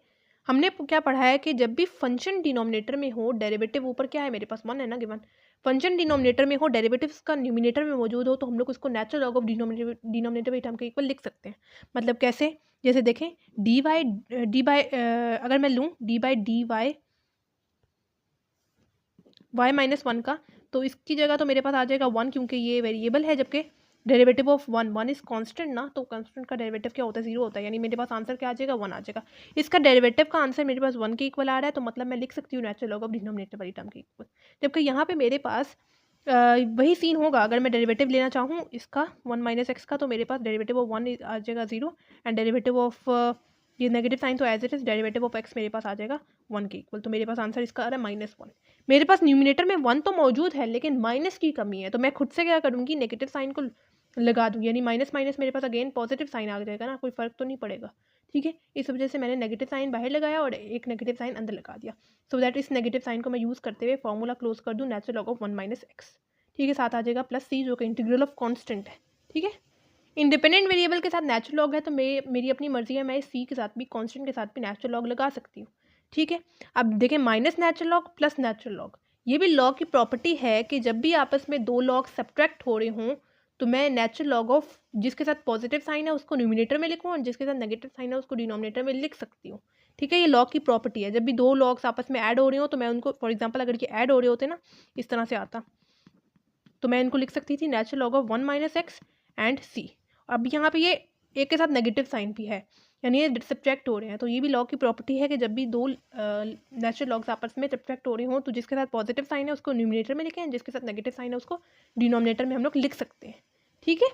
Speaker 1: हमने क्या पढ़ा है कि जब भी फंक्शन डिनोमिनेटर में हो, डेरिवेटिव ऊपर क्या है मेरे पास 1 है ना गिवन, फंक्शन डिनोमिनेटर में हो, डेरिवेटिव्स का न्यूमिनेटर में मौजूद हो, तो हम लोग उसको natural log of denominator term के इक्वल लिख सकते हैं। मतलब कैसे, जैसे देखें डी बाई अगर मैं लूँ d by d y minus 1 का, तो इसकी जगह तो मेरे पास आ जाएगा 1, क्योंकि ये वेरिएबल है, जबकि डेरिवेटिव ऑफ 1 इज कांस्टेंट ना, तो कांस्टेंट का डेरिवेटिव क्या होता है, 0 होता है, यानी मेरे पास आंसर क्या आ जाएगा, 1 आ जाएगा। इसका डेरिवेटिव का आंसर मेरे पास 1 के इक्वल आ रहा है, तो मतलब मैं लिख सकती हूँ नेचुरल लॉग ऑफ डिनोमिनेटर वाली टर्म के इक्वल। जबकि यहाँ पे मेरे पास वही सीन होगा, अगर मैं डेरिवेटिव लेना चाहूँ इसका 1 माइनस एक्स का, तो मेरे पास डेरिवेटिव ऑफ 1 आ जाएगा 0 एंड डेरिवेटिव ऑफ ये नेगेटिव साइन तो as it is derivative of x मेरे पास आ जाएगा 1 के इक्वल। तो मेरे पास आंसर इसका आ रहा है -1। मेरे पास न्यूमिनेटर में 1 तो मौजूद है, लेकिन माइनस की कमी है, तो मैं खुद से क्या करूँगी, नेगेटिव साइन को लगा दूँ, यानी माइनस माइनस मेरे पास अगेन पॉजिटिव साइन आ जाएगा ना, कोई फ़र्क तो नहीं पड़ेगा। ठीक है, इस वजह से मैंने नेगेटिव साइन बाहर लगाया और एक नेगेटिव साइन अंदर लगा दिया, सो दैट इस नेगेटिव साइन को मैं यूज़ करते हुए फॉर्मूला क्लोज कर दूँ natural log of 1 minus x. ठीक है, साथ आ जाएगा प्लस सी, जो कि इंटीग्रल ऑफ कॉन्स्टेंट है। ठीक है, इंडिपेंडेंट वेरिएबल के साथ नेचुरल लॉग है, तो मेरी अपनी मर्जी है, मैं इस सी के साथ भी कॉन्स्टेंट के साथ भी नेचुरल लॉग लगा सकती हूँ। ठीक है, अब देखें minus natural log plus natural log, ये भी लॉग की प्रॉपर्टी है कि जब भी आपस में दो लॉग सब्ट्रैक्ट हो रहे हों, तो मैं नेचुरल लॉग ऑफ जिसके साथ पॉजिटिव साइन है उसको न्यूमिनेटर में लिखूँ और जिसके साथ नेगेटिव साइन है उसको डिनोमिनेटर में लिख सकती हूँ। ठीक है, ये लॉग की प्रॉपर्टी है, जब भी दो लॉग्स आपस में ऐड हो रहे हो तो मैं उनको, फॉर एग्जांपल अगर ये ऐड हो रहे होते ना, इस तरह से आता, तो मैं इनको लिख सकती थी natural log of 1 minus x and c. अब यहाँ पे ये एक के साथ नेगेटिव साइन भी है, यानी ये सब्ट्रैक्ट हो रहे हैं, तो ये भी लॉग की प्रॉपर्टी है कि जब भी दो नेचुरल लॉग्स आपस में सब्ट्रैक्ट हो रहे हों, तो जिसके साथ पॉजिटिव साइन है उसको न्यूमिनेटर में लिखें, जिसके साथ नेगेटिव साइन है उसको डिनोमिनेटर में हम लोग लिख सकते हैं। ठीक है,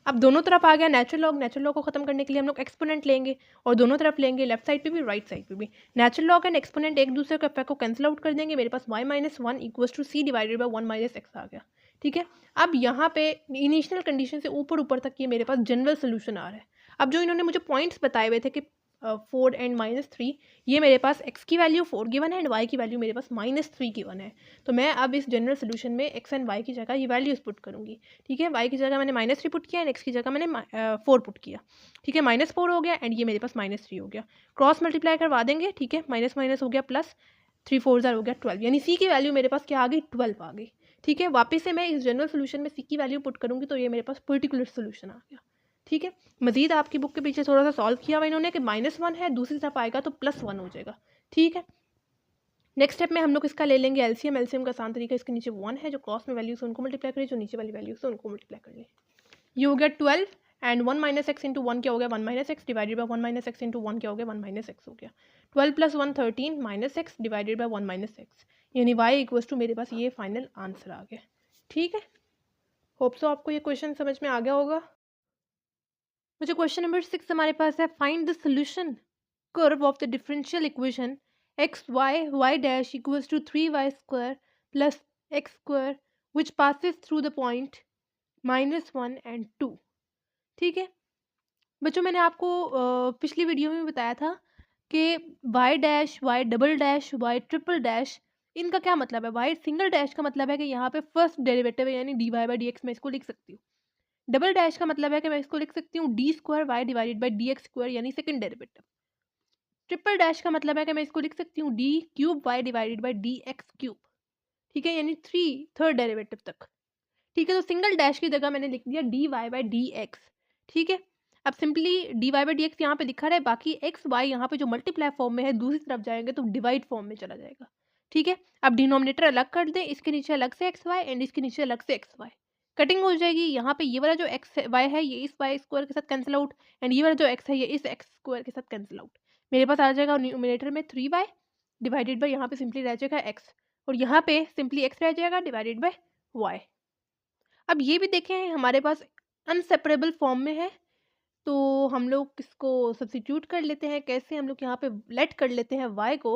Speaker 1: अब दोनों तरफ आ गया नेचुरल लॉग को खत्म करने के लिए हम लोग एक्सपोनेंट लेंगे और दोनों तरफ लेंगे, लेफ्ट साइड पे भी राइट साइड पे भी। नेचुरल लॉग एंड एक्सपोनेंट एक दूसरे के इफेक्ट को कैंसिल आउट कर देंगे, मेरे पास y minus 1 equals to c divided by 1 minus x आ गया। ठीक है, अब यहाँ पे इनिशियल कंडीशन से ऊपर ऊपर तक ये मेरे पास जनरल सोल्यूशन आ रहा है। अब जो इन्होंने मुझे पॉइंट्स बताए हुए थे कि 4 एंड -3, ये मेरे पास x की वैल्यू 4 गिवन है एंड y की वैल्यू मेरे पास -3 गिवन है, तो मैं अब इस जनरल सोल्यूशन में x एंड y की जगह ये वैल्यूज पुट करूँगी। ठीक है, y की जगह मैंने -3 पुट किया एंड x की जगह मैंने 4 पुट किया। ठीक है, -4 हो गया एंड ये मेरे पास -3 हो गया, क्रॉस मल्टीप्लाई करवा देंगे। ठीक है, माइनस माइनस हो गया प्लस, 3 4 ज़ार हो गया 12, यानी c की वैल्यू मेरे पास क्या आ गई, 12 आ गई। ठीक है, वापस से मैं इस जनरल सोल्यूशन में c की वैल्यू पुट करूँगी, तो ये मेरे पास पर्टिकुलर सोल्यूशन आ गया। ठीक है, मजीद आपकी बुक के पीछे थोड़ा सा सॉल्व किया हुआ इन्होंने कि -1 है, दूसरी तरफ आएगा तो +1 हो जाएगा। ठीक है, नेक्स्ट स्टेप में हम लोग इसका ले लेंगे एलसीएम। एलसीएम का आसान तरीका, इसके नीचे 1 है, जो क्रॉस में वैल्यू से उनको मल्टीप्लाई करें, जो नीचे वाली वैल्यू से उनको मल्टीप्लाई कर लें। ये हो गया 12 एंड 1 माइनस एक्स इंटू 1 क्या हो गया, 1 minus x divided by 1 minus x into 1 क्या हो गया, 1 माइनस एक्स हो गया। 12 plus 1 13 minus x divided by 1 minus x, यानी वाई इक्वल्स टू मेरे पास ये फाइनल आंसर आ गया। ठीक है, होप सो आपको ये क्वेश्चन समझ में आ गया होगा। मुझे क्वेश्चन नंबर 6 हमारे पास है, find the solution curve of the differential equation x y dash equals to 3y square plus x square which passes through the point -1 and 2। ठीक है बच्चों, मैंने आपको पिछली वीडियो में बताया था कि y dash, y double dash, y triple dash, इनका क्या मतलब है। वाई सिंगल डैश का मतलब है कि यहाँ पे फर्स्ट डेरिवेटिव है यानी d y by d x मैं इसको लिख सकती हूँ। डबल डैश का मतलब है कि मैं इसको लिख सकती हूँ d square y divided by d x square यानी सेकंड डेरिवेटिव। ट्रिपल डैश का मतलब है कि मैं इसको लिख सकती हूँ d cube y divided by d x cube, ठीक है, यानी थर्ड डेरिवेटिव तक, ठीक है। तो सिंगल डैश की जगह मैंने लिख दिया d y by d x, ठीक है। अब simply d y by d x यहाँ पे लिखा रहा है, बाकी एक्स वाई यहाँ पे जो मल्टीप्लाई फॉर्म में है दूसरी तरफ जाएंगे तो डिवाइड फॉर्म में चला जाएगा, ठीक है। अब डिनोमिनेटर अलग कर दें, इसके नीचे अलग से एक्स वाई एंड इसके नीचे अलग से एक्स वाई, कटिंग हो जाएगी। यहाँ पे ये वाला जो एक्स वाई है ये इस वाई स्क्वायर के साथ कैंसिल आउट एंड ये वाला जो एक्स है ये इस एक्स स्क्वायर के साथ कैंसिल आउट। मेरे पास आ जाएगा न्यूमिनेटर में 3y डिवाइडेड बाई यहाँ पे सिंपली रह जाएगा x और यहाँ पे सिंपली x रह जाएगा डिवाइडेड बाई y। अब ये भी देखें हमारे पास अनसेपरेबल फॉर्म में है, तो हम लोग इसको सब्स्टिट्यूट कर लेते हैं। कैसे, हम लोग यहाँ पे लेट कर लेते हैं y को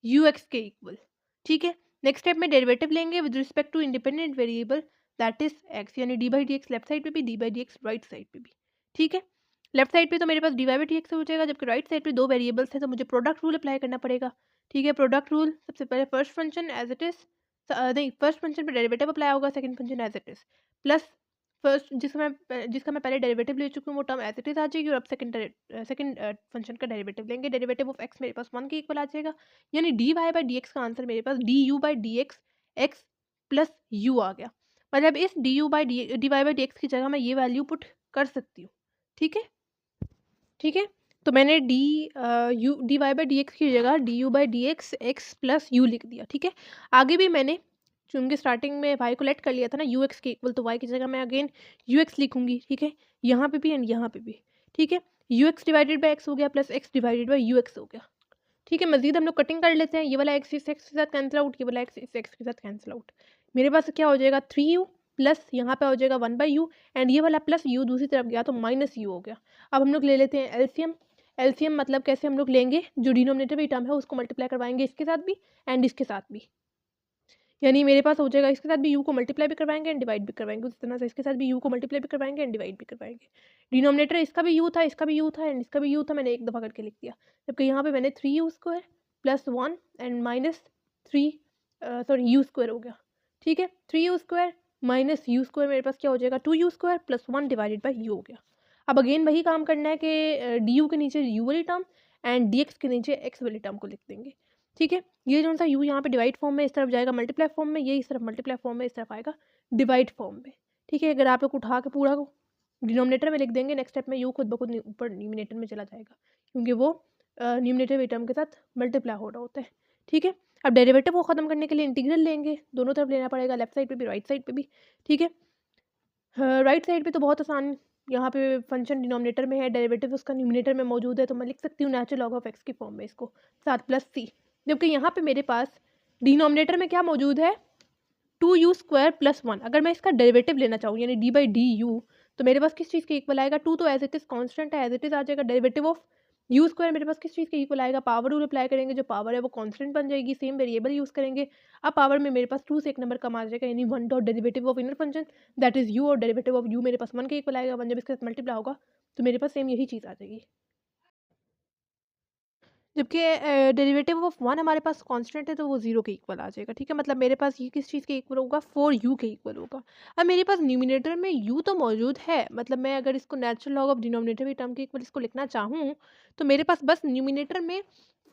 Speaker 1: ux के इक्वल, ठीक है। नेक्स्ट स्टेप में डेरिवेटिव लेंगे with respect to independent variable that is x, यानी d by d x left side पे भी, d by d x right side पे भी, ठीक है। लेफ्ट साइड पे तो मेरे पास d y by d x हो जाएगा, जबकि राइट साइड पे दो वेरिएबल्स हैं तो मुझे प्रोडक्ट रूल अप्लाई करना पड़ेगा, ठीक है। प्रोडक्ट रूल सबसे पहले first function as it is, नहीं फर्स्ट फंक्शन पे डेरिवेटिव अप्लाई होगा, second function as it is, plus first जिसका मैं पहले डेरिवेटिव ले चुकी हूँ वो टर्म एज इट इज आ जाएगी और अब सेकंड फंक्शन का डेरिवेटिव लेंगे। डेरिवेटिव ऑफ एक्स मेरे पास 1 के इक्वल आ जाएगा, यानी d y by d x का आंसर मेरे पास d u by d x x plus u आ गया। मतलब इस d u by d y by d x की जगह मैं ये वैल्यू पुट कर सकती हूँ, ठीक है, ठीक है। तो मैंने d y by d x की जगह d u by d x x plus u लिख दिया, ठीक है। आगे भी मैंने चूँकि स्टार्टिंग में वाई को लेट कर लिया था ना यू एक्स के इक्वल, तो वाई की जगह मैं अगेन यू एक्स लिखूंगी, ठीक है, यहाँ पे भी एंड यहाँ पे भी, ठीक है। You x divided by x हो गया plus x divided by you x हो गया, ठीक है। मजीद हम लोग कटिंग कर लेते हैं, ये वाला एक्स इस एक्स के साथ कैंसिल आउट, ये वाला एक्स इस एक्स के साथ कैंसिल आउट। मेरे पास क्या हो जाएगा 3u प्लस यहाँ पे हो जाएगा 1/u एंड ये वाला प्लस u दूसरी तरफ गया तो माइनस u हो गया। अब हम लोग ले लेते हैं एलसीएम। एलसीएम मतलब कैसे हम लोग लेंगे, जो डिनोमिनेटर भी टर्म है उसको मल्टीप्लाई करवाएंगे इसके साथ भी एंड इसके साथ भी, यानी मेरे पास हो जाएगा इसके साथ भी u को मल्टीप्लाई भी करवाएंगे एंड डिवाइड भी करवाएंगे, उसी तरह से इसके साथ भी u को मल्टीप्लाई भी करवाएंगे एंड डिवाइड भी करवाएंगे। डिनोमिनेटर इसका भी u था, इसका भी u था एंड इसका भी u था, मैंने एक दफ़ा करके लिख दिया। जबकि यहाँ पे मैंने 3u square plus 1 and minus 3 you square हो गया, ठीक है। 3u square minus u square मेरे पास क्या हो जाएगा 2u square plus 1 divided by you हो गया। अब अगेन वही काम करना है कि डी यू के नीचे u वाली टर्म एंड डी एक्स के नीचे x वाली टर्म को लिख देंगे, ठीक है। ये जो सा u यहाँ पे डिवाइड फॉर्म में इस तरफ जाएगा मल्टीप्लाई फॉर्म में, ये इस तरफ मल्टीप्लाई फॉर्म में इस तरफ आएगा डिवाइड फॉर्म में, ठीक है। अगर आप लोग उठा के पूरा को डिनोमिनेटर में लिख देंगे, नेक्स्ट स्टेप में u खुद ब खुद ऊपर न्यूमिनेटर में चला जाएगा क्योंकि वो न्यूमिनेटर टर्म के साथ मल्टीप्लाई हो रहा होता है, ठीक है। अब डेरिवेटिव को ख़त्म करने के लिए इंटीग्रल लेंगे, दोनों तरफ लेना पड़ेगा, लेफ्ट साइड पे भी राइट साइड पे भी, ठीक है। राइट साइड पे तो बहुत आसान, यहाँ पे फंक्शन डिनोमिनेटर में है, डेरिवेटिव उसका न्यूमिनेटर में मौजूद है, तो मैं लिख सकती हूँ नेचुरल लॉग ऑफ एक्स की फॉर्म में इसको 7 प्लस सी। जबकि यहाँ पे मेरे पास डिनोमिनेटर में क्या मौजूद है 2u स्क्वायर प्लस 1। अगर मैं इसका डेरिवेटिव लेना चाहूँ यानी डी बाई डी यू, तो मेरे पास किस चीज़ के इक्वल आएगा 2 तो एज इट इज़ कॉन्स्टेंट है, एज इट इज़ आ जाएगा। डेरिवेटिव ऑफ यू स्क्वायर मेरे पास किस चीज़ के इक्वल आएगा, पावर रूल अप्लाई करेंगे, जो पावर है वो कांस्टेंट बन जाएगी, सेम वेरिएबल यूज़ करेंगे। अब पावर में मेरे पास 2 से एक नंबर कम आ जाएगा, यानी 1 dot derivative of inner function that is you, और डेरिवेटिव ऑफ यू मेरे पास 1 के इक्वल आएगा। 1 जब इसके साथ मल्टीप्लाई होगा तो मेरे पास सेम यही चीज़ आ जाएगी। जबकि डेरिवेटिव ऑफ 1 हमारे पास कांस्टेंट है तो वो 0 के इक्वल आ जाएगा, ठीक है। मतलब मेरे पास ये किस चीज़ के इक्वल होगा 4u के इक्वल होगा। अब मेरे पास न्यूमिनेटर में u तो मौजूद है, मतलब मैं अगर इसको नेचुरल लॉग ऑफ डिनोमिनेटर की टर्म के इक्वल इसको लिखना चाहूँ तो मेरे पास बस न्यूमिनेटर में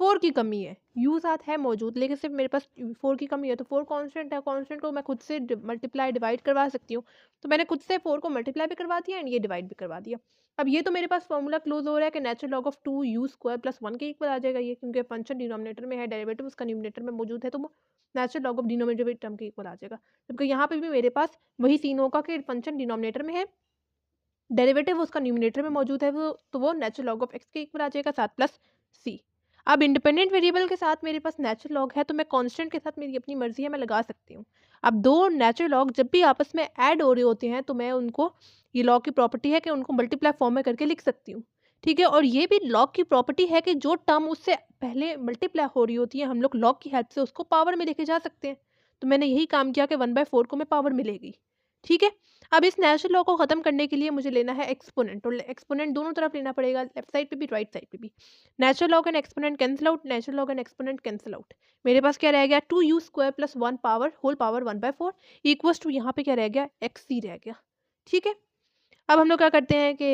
Speaker 1: 4 की कमी है, u साथ है मौजूद लेकिन सिर्फ मेरे पास 4 की कमी है। तो 4 कांस्टेंट है, कांस्टेंट को मैं खुद से मल्टीप्लाई डिवाइड करवा सकती हूँ, तो मैंने खुद से 4 को मल्टीप्लाई भी करवा दिया एंड ये डिवाइड भी करवा दिया। अब ये तो मेरे पास फॉर्मूला क्लोज हो रहा है कि natural log of 2u square plus 1 के इक्वल आ जाएगा ये, क्योंकि फंक्शन डिनोमिनेटर में है, डेरिवेटिव उसका न्यूमिनेटर में मौजूद है, तो वो natural log of denominator term के इक्वल आ जाएगा। जबकि यहाँ पे भी मेरे पास वही सीन होगा कि फंक्शन डिनोमिनेटर में है, डेरिवेटिव उसका न्यूमिनेटर में मौजूद है, वो तो वो नेचुरल लॉग ऑफ एक्स के इक्वल आ जाएगा 7 प्लस सी। अब इंडिपेंडेंट वेरिएबल के साथ मेरे पास नेचुरल लॉग है तो मैं कांस्टेंट के साथ मेरी अपनी मर्जी है, मैं लगा सकती हूँ। अब दो नेचुरल लॉग जब भी आपस में ऐड हो रहे होते हैं तो मैं उनको, ये लॉग की प्रॉपर्टी है कि उनको मल्टीप्लाई फॉर्म में करके लिख सकती हूँ, ठीक है। और ये भी लॉग की प्रॉपर्टी है कि जो टर्म उससे पहले मल्टीप्लाई हो रही होती है हम लोग लॉग की हेल्प से उसको पावर में लेके जा सकते हैं। तो मैंने यही काम किया कि 1/4 को मैं पावर में ले गई, ठीक है। अब इस नेचुरल लॉ को ख़त्म करने के लिए मुझे लेना है एक्सपोनेंट, और एक्सपोनेंट दोनों तरफ लेना पड़ेगा, लेफ्ट साइड पे भी राइट साइड पे भी। Natural log and exponent cancel out, natural log and exponent cancel out. मेरे पास क्या रह गया, 2u² + 1 power whole power 1/4 equals to यहाँ पे क्या रह गया, xc रह गया। ठीक है। अब हम लोग क्या करते हैं कि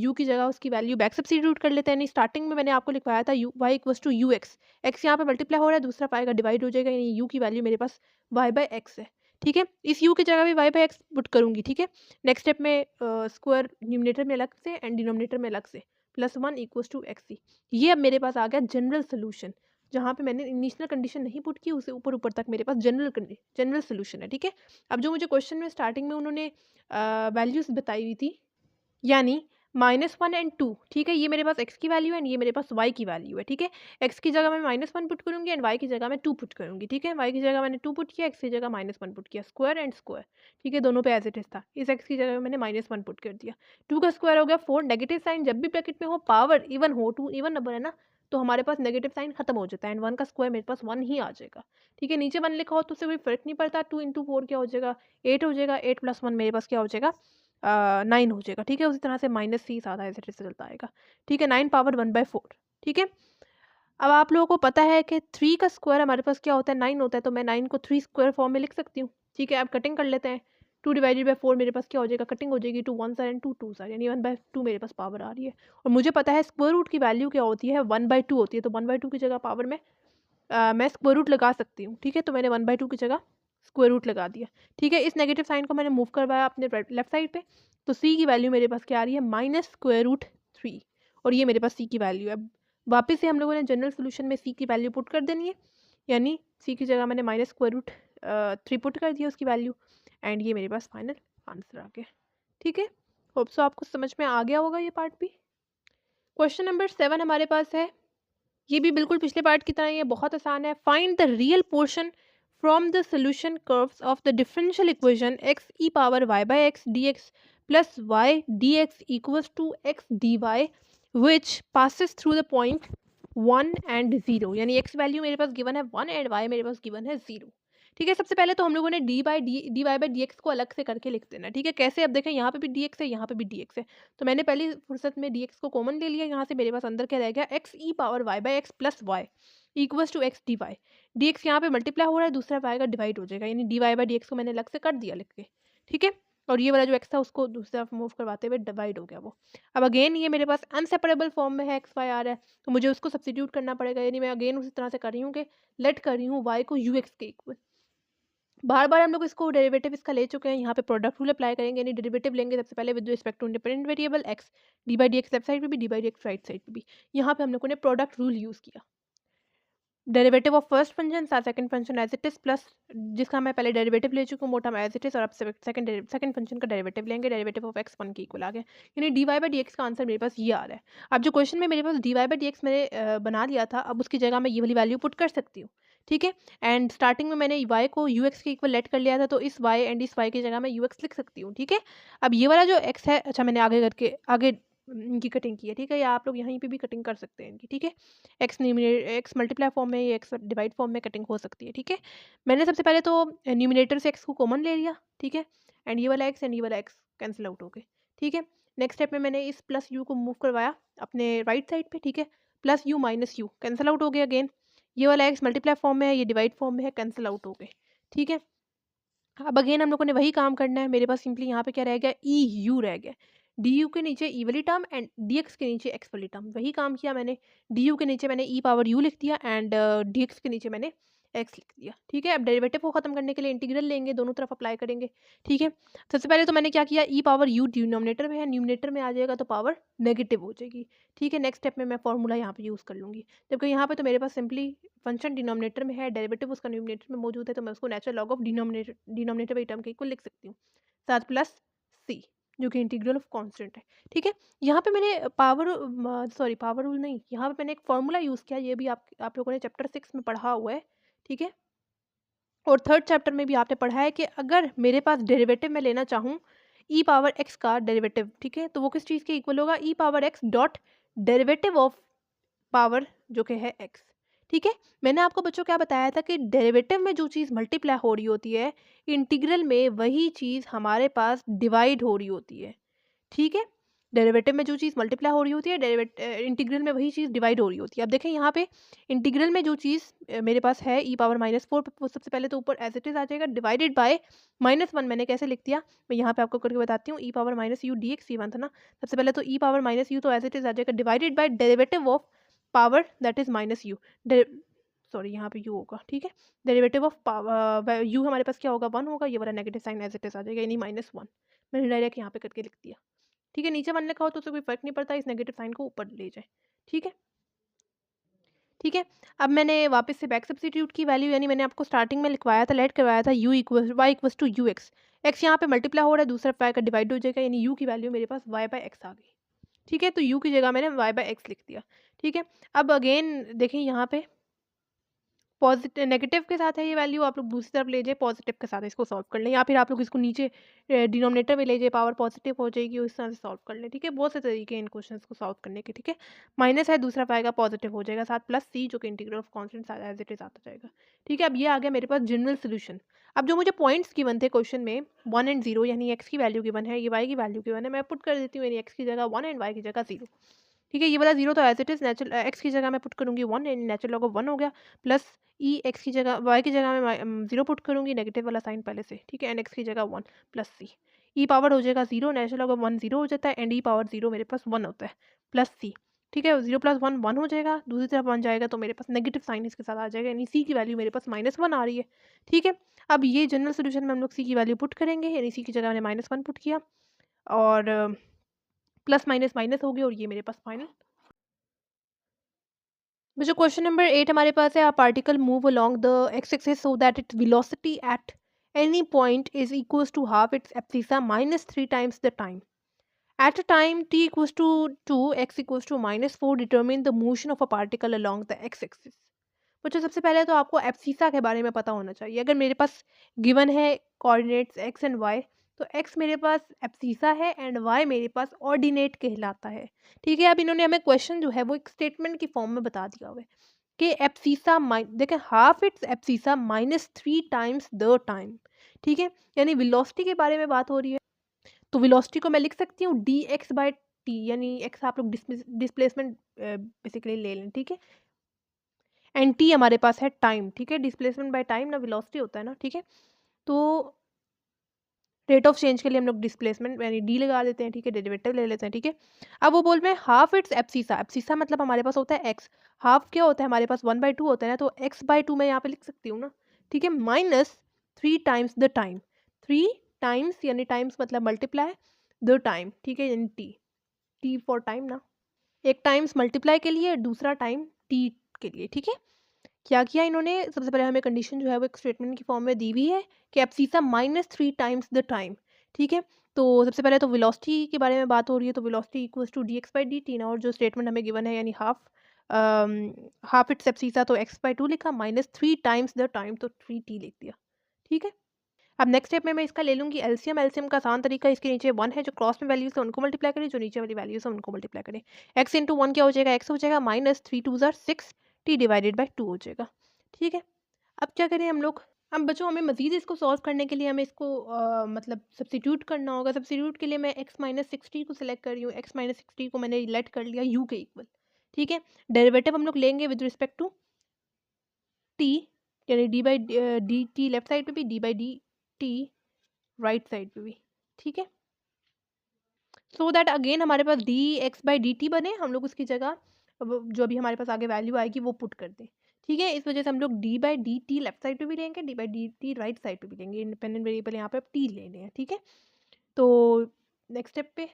Speaker 1: u की जगह उसकी वैल्यू बैक सब्स्टिट्यूट कर लेते हैं। यानी स्टार्टिंग में मैंने आपको लिखवाया था y equals to ux, x यहाँ पे मल्टीप्लाई हो रहा है, दूसरा पाएगा डिवाइड हो जाएगा, यानी u की वैल्यू मेरे पास y/x है। ठीक है। इस u की जगह भी y/x पुट करूंगी। ठीक है। नेक्स्ट स्टेप में स्क्वायर न्यूमिनेटर में अलग से एंड डिनोमिनेटर में अलग से, +1 इक्वल्स टू xc। ये अब मेरे पास आ गया जनरल सोल्यूशन, जहाँ पे मैंने इनिशियल कंडीशन नहीं पुट की, उसे ऊपर ऊपर तक मेरे पास जनरल सोल्यूशन है। ठीक है। अब जो मुझे क्वेश्चन में स्टार्टिंग में उन्होंने वैल्यूज़ बताई हुई थी, यानी -1 एंड 2, ठीक है, ये मेरे पास x की वैल्यू है एंड ये मेरे पास y की वैल्यू है। ठीक है। x की जगह मैं -1 पुट करूंगी एंड y की जगह मैं 2 पुट करूंगी। ठीक है। y की जगह मैंने 2 पुट किया, x की जगह -1 पुट किया, स्क्वायर एंड स्क्वायर। ठीक है। दोनों पे एज इट इज था, इस x की जगह मैंने -1 पुट कर दिया। 2 का स्क्वायर हो गया 4, नेगेटिव साइन जब भी ब्रैकेट में हो, पावर इवन हो, 2 इवन नंबर है ना, तो हमारे पास नेगेटिव साइन खत्म हो जाता है एंड 1 का स्क्वायर मेरे पास 1 ही आ जाएगा। ठीक है। नीचे 1 लिखा हो तो उससे कोई फर्क नहीं पड़ता, 2 × 4 क्या हो जाएगा, 8 हो जाएगा, 8 + 1 मेरे पास क्या हो जाएगा, 9 हो जाएगा। ठीक है। उसी तरह से -c सादा ऐसे से चलता आएगा। ठीक है। 9 पावर 1/4। ठीक है। अब आप लोगों को पता है कि 3 का स्क्वायर हमारे पास क्या होता है, 9 होता है, तो मैं 9 को 3 स्क्वायर फॉर्म में लिख सकती हूँ। ठीक है। अब कटिंग कर लेते हैं, 2/4 मेरे पास क्या हो जाएगा, कटिंग हो जाएगी, 2 1s एंड 2 2s, यानी 1/2 मेरे पास पावर आ रही है। और मुझे पता है स्क्वायर रूट की वैल्यू क्या होती है, 1/2 होती है, तो 1/2 की जगह पावर में मैं स्क्वायर रूट लगा सकती हूँ। ठीक है। तो मैंने 1/2 की जगह स्क्वायर रूट लगा दिया। ठीक है। इस नेगेटिव साइन को मैंने मूव करवाया अपने लेफ्ट साइड पे, तो c की वैल्यू मेरे पास क्या आ रही है, -√3, और ये मेरे पास c की वैल्यू है। अब वापस से हम लोगों ने जनरल सोल्यूशन में c की वैल्यू पुट कर देनी है, यानी c की जगह मैंने -√3 पुट कर दिया उसकी वैल्यू, एंड ये मेरे पास फाइनल आंसर आ गया। ठीक है। होप सो आपको समझ में आ गया होगा ये पार्ट भी। क्वेश्चन नंबर 7 हमारे पास है, ये भी बिल्कुल पिछले पार्ट की तरह, ये बहुत आसान है। Find the real portion from the solution curves of the differential equation x e⁻y/x dx plus y dx equals to x dy which passes through the point 1 and 0, यानी x वैल्यू मेरे पास given है 1 and y मेरे पास given है 0। ठीक है। सबसे पहले तो हम लोगों ने dy/dx को अलग से करके लिख देना। ठीक है। कैसे, अब देखें यहाँ पे भी dx है, यहाँ पे भी dx है, तो मैंने पहली फुर्सत में dx को कॉमन ले लिया। यहाँ से मेरे पास अंदर क्या रह गया, x e⁻y/x plus y equals to x dy। dx यहाँ पे मल्टीप्लाई हो रहा है, दूसरा पाएगा डिवाइड हो जाएगा, यानी dy/dx को मैंने अलग से कर दिया लिख के। ठीक है। और ये वाला जो x था उसको दूसरी तरफ मूव करवाते हुए डिवाइड हो गया वो। अब अगेन ये मेरे पास अनसेपरेबल फॉर्म में है, x y आ रहा है, तो मुझे उसको सब्स्टिट्यूट करना पड़ेगा, यानी मैं अगेन उसी तरह से कर रही हूँ कि लेट कर रही हूँ y को ux के इक्वल। बार बार हम लोग इसको डेरिवेटिव इसका ले चुके हैं, यहाँ पे प्रोडक्ट रूल अप्लाई करेंगे, यानी डेरिवेटिव लेंगे सबसे पहले with respect to independent variable x, dy/dx left side पे भी, dy/dx राइट साइड पे भी। यहाँ पे हम लोगों ने प्रोडक्ट रूल यूज़ किया। डेरिवेटिव ऑफ फर्स्ट फंक्शन था second function as it is plus, जिसका मैं पहले डेरिवेटिव ले चुका हूँ मोटा में एज इट इज, और अब सेकंड फंक्शन का डेरिवेटिव लेंगे, डेरिवेटिव ऑफ x 1 के इक्वल आ गया, यानी dy/dx का आंसर मेरे पास ये आ रहा है। अब जो क्वेश्चन में मेरे पास dy/dx मैंने बना लिया था, अब उसकी जगह मैं ये वाली वैल्यू पुट कर सकती हूँ। ठीक है। एंड स्टार्टिंग में मैंने y को ux के इक्वल लेट कर लिया था, तो इस y एंड इस y की जगह मैं ux लिख सकती हूँ। ठीक है। अब ये वाला जो x है, अच्छा मैंने आगे करके आगे इनकी कटिंग की है। ठीक है। या आप लोग यहीं पे भी कटिंग कर सकते हैं इनकी। ठीक है। एक्स मल्टीप्लाई फॉर्म में, ये एक्स डिवाइड फॉर्म में कटिंग हो सकती है। ठीक है। मैंने सबसे पहले तो न्यूमिनेटर से एक्स को कॉमन ले लिया। ठीक है। एंड ये वाला एक्स एंड ये वाला एक्स कैंसिल आउट हो गए। ठीक है। नेक्स्ट स्टेप में मैंने इस प्लस यू को मूव करवाया अपने राइट साइड पे। ठीक है। Plus you minus you cancel out हो गया अगेन, ये वाला एक्स मल्टीप्लाई फॉर्म में है, ये डिवाइड फॉर्म में है, कैंसिल आउट हो गए। ठीक है। अब अगेन हम लोगों ने वही काम करना है, मेरे पास सिंपली यहाँ पे क्या रह गया, ई यू रह गया, डी यू के नीचे ई वाली टर्म एंड डी एक्स के नीचे एक्स वाली टर्म। वही काम किया मैंने, डी यू के नीचे मैंने ई पावर यू लिख दिया एंड डी एक्स के नीचे मैंने एक्स लिख दिया। ठीक है। अब डेरिवेटिव को खत्म करने के लिए इंटीग्रल लेंगे, दोनों तरफ अप्लाई करेंगे। ठीक है। सबसे पहले तो मैंने क्या किया, ई पावर यू डिनोमिनेटर में है, न्यूमिनेटर में आ जाएगा तो पावर नेगेटिव हो जाएगी। ठीक है। नेक्स्ट स्टेप में मैं फॉर्मूला यहाँ पे यूज़ कर लूँगी, जबकि यहाँ पे तो मेरे पास सिंपली फंक्शन डिनोमिनेटर में है, डेरिवेटिव उसका न्यूमिनेटर में मौजूद है, तो मैं उसको नेचुरल लॉग ऑफ डिनोमिनेटर वाली टर्म के इक्वल लिख सकती हूँ, 7 प्लस सी, जो कि इंटीग्रल ऑफ कांस्टेंट है। ठीक है। यहाँ पे मैंने पावर रूल नहीं, यहाँ पे मैंने एक फॉर्मूला यूज़ किया, ये भी आप लोगों ने चैप्टर 6 में पढ़ा हुआ है। ठीक है। और थर्ड चैप्टर में भी आपने पढ़ा है कि अगर मेरे पास डेरिवेटिव में लेना चाहूँ ई पावर एक्स का डेरिवेटिव, ठीक है, तो वो किस चीज़ के इक्वल होगा, e power x dot derivative of power जो कि है एक्स। ठीक है। मैंने आपको बच्चों क्या बताया था कि डेरिवेटिव में जो चीज़ मल्टीप्लाई हो रही होती है, इंटीग्रल में वही चीज़ हमारे पास डिवाइड हो रही होती है। ठीक है। डेरिवेटिव में जो चीज़ मल्टीप्लाई हो रही होती है, इंटीग्रल में वही चीज़ डिवाइड हो रही होती है। अब देखें यहाँ पे इंटीग्रल में जो चीज़ मेरे पास है e⁻⁻4, वो सबसे पहले तो ऊपर एज इट इज़ आ जाएगा, डिवाइडेड बाय -1 मैंने कैसे लिख दिया, मैं यहाँ पे आपको करके बताती हूँ। e⁻−u dx c1 था ना, सबसे पहले तो e⁻−u तो एज इट इज़ आ जाएगा, divided by derivative of power that is -u, sorry यहाँ पे u होगा। ठीक है। डेरिवेटिव ऑफ पावर u हमारे पास क्या होगा, 1 होगा, ये वाला negative sign as it is आ जाएगा, यानी -1 मैंने डायरेक्ट यहाँ पे करके लिख दिया। ठीक है। नीचे 1 लिखा हो तो उससे कोई फ़र्क नहीं पड़ता, इस नेगेटिव साइन को ऊपर ले जाए। ठीक है। ठीक है। अब मैंने वापस से बैक सब्स्टिट्यूट की वैल्यू, यानी मैंने आपको स्टार्टिंग में लिखवाया था, लेट करवाया था u equal y equals to u x. X यहाँ पे मल्टीप्लाई हो रहा है, दूसरा y का डिवाइड हो जाएगा, यानी u की वैल्यू मेरे पास y बाय एक्स आ गई। ठीक है। तो u की जगह मैंने y बाय एक्स लिख दिया। ठीक है। अब अगेन देखिए यहाँ पे पॉजिटिव नेगेटिव के साथ है ये वैल्यू, आप लोग दूसरी तरफ ले जाए, पॉजिटिव के साथ इसको सॉल्व कर लें, या फिर आप लोग इसको नीचे डिनोमिनेटर में ले जाए, पावर पॉजिटिव हो जाएगी, उस तरह से सॉल्व कर लें। ठीक है। बहुत से तरीके हैं इन क्वेश्चंस को सॉल्व करने के। ठीक है। माइनस है, दूसरा पाएगा पॉजिटिव हो जाएगा, साथ प्लस सी जो कि integral of constant as it is आता जाएगा। ठीक है। अब ये आ गया मेरे पास जनरल सोल्यूशन। अब जो मुझे पॉइंट्स गिवन थे क्वेश्चन में 1 एंड 0, यानी एक्स की वैल्यू गिवन है, ये वाई की वैल्यू गिवन है, मैं पुट कर देती हूँ, यानी एक्स की जगह 1 एंड वाई की जगह 0। ठीक है। ये वाला 0 तो as it is natural, x की जगह मैं पुट करूँगी 1, यानी नेचुरल लॉग ऑफ 1 हो गया, प्लस ई एक्स की जगह वाई की जगह मैं 0 पुट करूँगी, नेगेटिव वाला साइन पहले से। ठीक है। एंड एक्स की जगह 1 प्लस सी, ई पावर हो जाएगा 0, नेचुरल लॉग ऑफ 1 0 हो जाता है, एंड ई पावर 0 मेरे पास 1 होता है, प्लस सी। ठीक है। 0 प्लस 1 1 हो जाएगा, दूसरी तरफ 1 जाएगा तो मेरे पास नेगेटिव साइन इसके साथ आ जाएगा, यानी सी की वैल्यू मेरे पास -1 आ रही है। ठीक है। अब ये जनरल सोल्यूशन में हम लोग सी की वैल्यू पुट करेंगे, यानी सी की जगह मैंने -1 पुट किया, और प्लस माइनस माइनस हो गया, और ये मेरे पास फाइनल। जो क्वेश्चन नंबर 8 हमारे पास है, a particle move along the x axis so that its velocity at any point is equals to half its abscissa -3 times the time. At a time t equals to 2, x equals to -4, determine the motion of a particle along the x axis. बच्चों सबसे पहले तो आपको abscissa के बारे में पता होना चाहिए। अगर मेरे पास गिवन है कोऑर्डिनेट्स एक्स एंड वाई, तो एक्स मेरे पास एब्सिसा है एंड वाई मेरे पास ऑर्डिनेट कहलाता है। ठीक है। अब इन्होंने हमें क्वेश्चन जो है वो एक स्टेटमेंट की फॉर्म में बता दिया हुआ है कि एब्सिसा देखें half its abscissa -3 times the time. ठीक है। यानी वेलोसिटी के बारे में बात हो रही है, तो वेलोसिटी को मैं लिख सकती हूँ डी एक्स बाई टी, यानी एक्स आप लोग डिस्प्लेसमेंट बेसिकली ले लें। ठीक है। एंड टी हमारे पास है टाइम। ठीक है। डिस्प्लेसमेंट बाय टाइम ना वेलोसिटी होता है ना। ठीक है। तो रेट ऑफ चेंज के लिए हम लोग डिस्प्लेसमेंट यानी डी लगा देते हैं। ठीक है। डेरिवेटिव ले लेते हैं। ठीक है। अब वो बोल रहे हैं हाफ इट्स एब्सिसा, एब्सिसा मतलब हमारे पास होता है एक्स, हाफ क्या होता है हमारे पास 1/2 होता है ना, तो x/2 मैं यहाँ पे लिख सकती हूँ ना। ठीक है। -3 टाइम्स द टाइम, 3 टाइम्स यानी टाइम्स मतलब मल्टीप्लाई द टाइम। ठीक है। यानी टी, टी फॉर टाइम ना, एक टाइम्स मल्टीप्लाई के लिए, दूसरा टाइम टी के लिए। ठीक है। क्या किया इन्होंने, सबसे पहले हमें कंडीशन जो है वो एक स्टेटमेंट की फॉर्म में दी हुई है कि एब्सिसा -3 टाइम्स द टाइम। ठीक है। तो सबसे पहले तो वेलोसिटी के बारे में बात हो रही है, तो velocity equals to dx by dt ना, और जो स्टेटमेंट हमें गिवन है यानी हाफ इट्स एब्सिसा, तो x/2 लिखा, -3 टाइम्स द टाइम तो 3t लिख दिया। ठीक है। अब नेक्स्ट स्टेप में मैं इसका ले लूँगी एलसीएम। एलसीएम का आसान तरीका, इसके नीचे 1 है, जो क्रॉस में वैल्यूज है उनको मल्टीप्लाई करें, जो नीचे वाली वैल्यूज है उनको मल्टीप्लाई करें। x इंटू 1 क्या हो जाएगा, x हो जाएगा, -3 2 ज़ार 6, t डिवाइडेड बाई 2 हो जाएगा। ठीक है। अब क्या करें हम लोग, अब बच्चों हमें मज़ीद इसको सॉल्व करने के लिए हमें इसको मतलब सब्स्टिट्यूट करना होगा। सब्स्टिट्यूट के लिए मैं x-60 को सिलेक्ट कर रही हूँ, x-60 को मैंने लेट कर लिया u के इक्वल। ठीक है। डेरिवेटिव हम लोग लेंगे विद रिस्पेक्ट टू t, यानी d by d t left side पे भी, d by d t right side पे भी। ठीक है। सो दैट अगेन हमारे पास d x by d t बने, हम लोग उसकी जगह जो भी हमारे पास आगे वैल्यू आएगी वो पुट कर दें। ठीक है। इस वजह से हम लोग D by d t left side पे भी लेंगे, D by d t right side पे भी लेंगे, इंडिपेंडेंट वेरिएबल यहाँ पे टी ले लें। ठीक है। तो नेक्स्ट स्टेप पे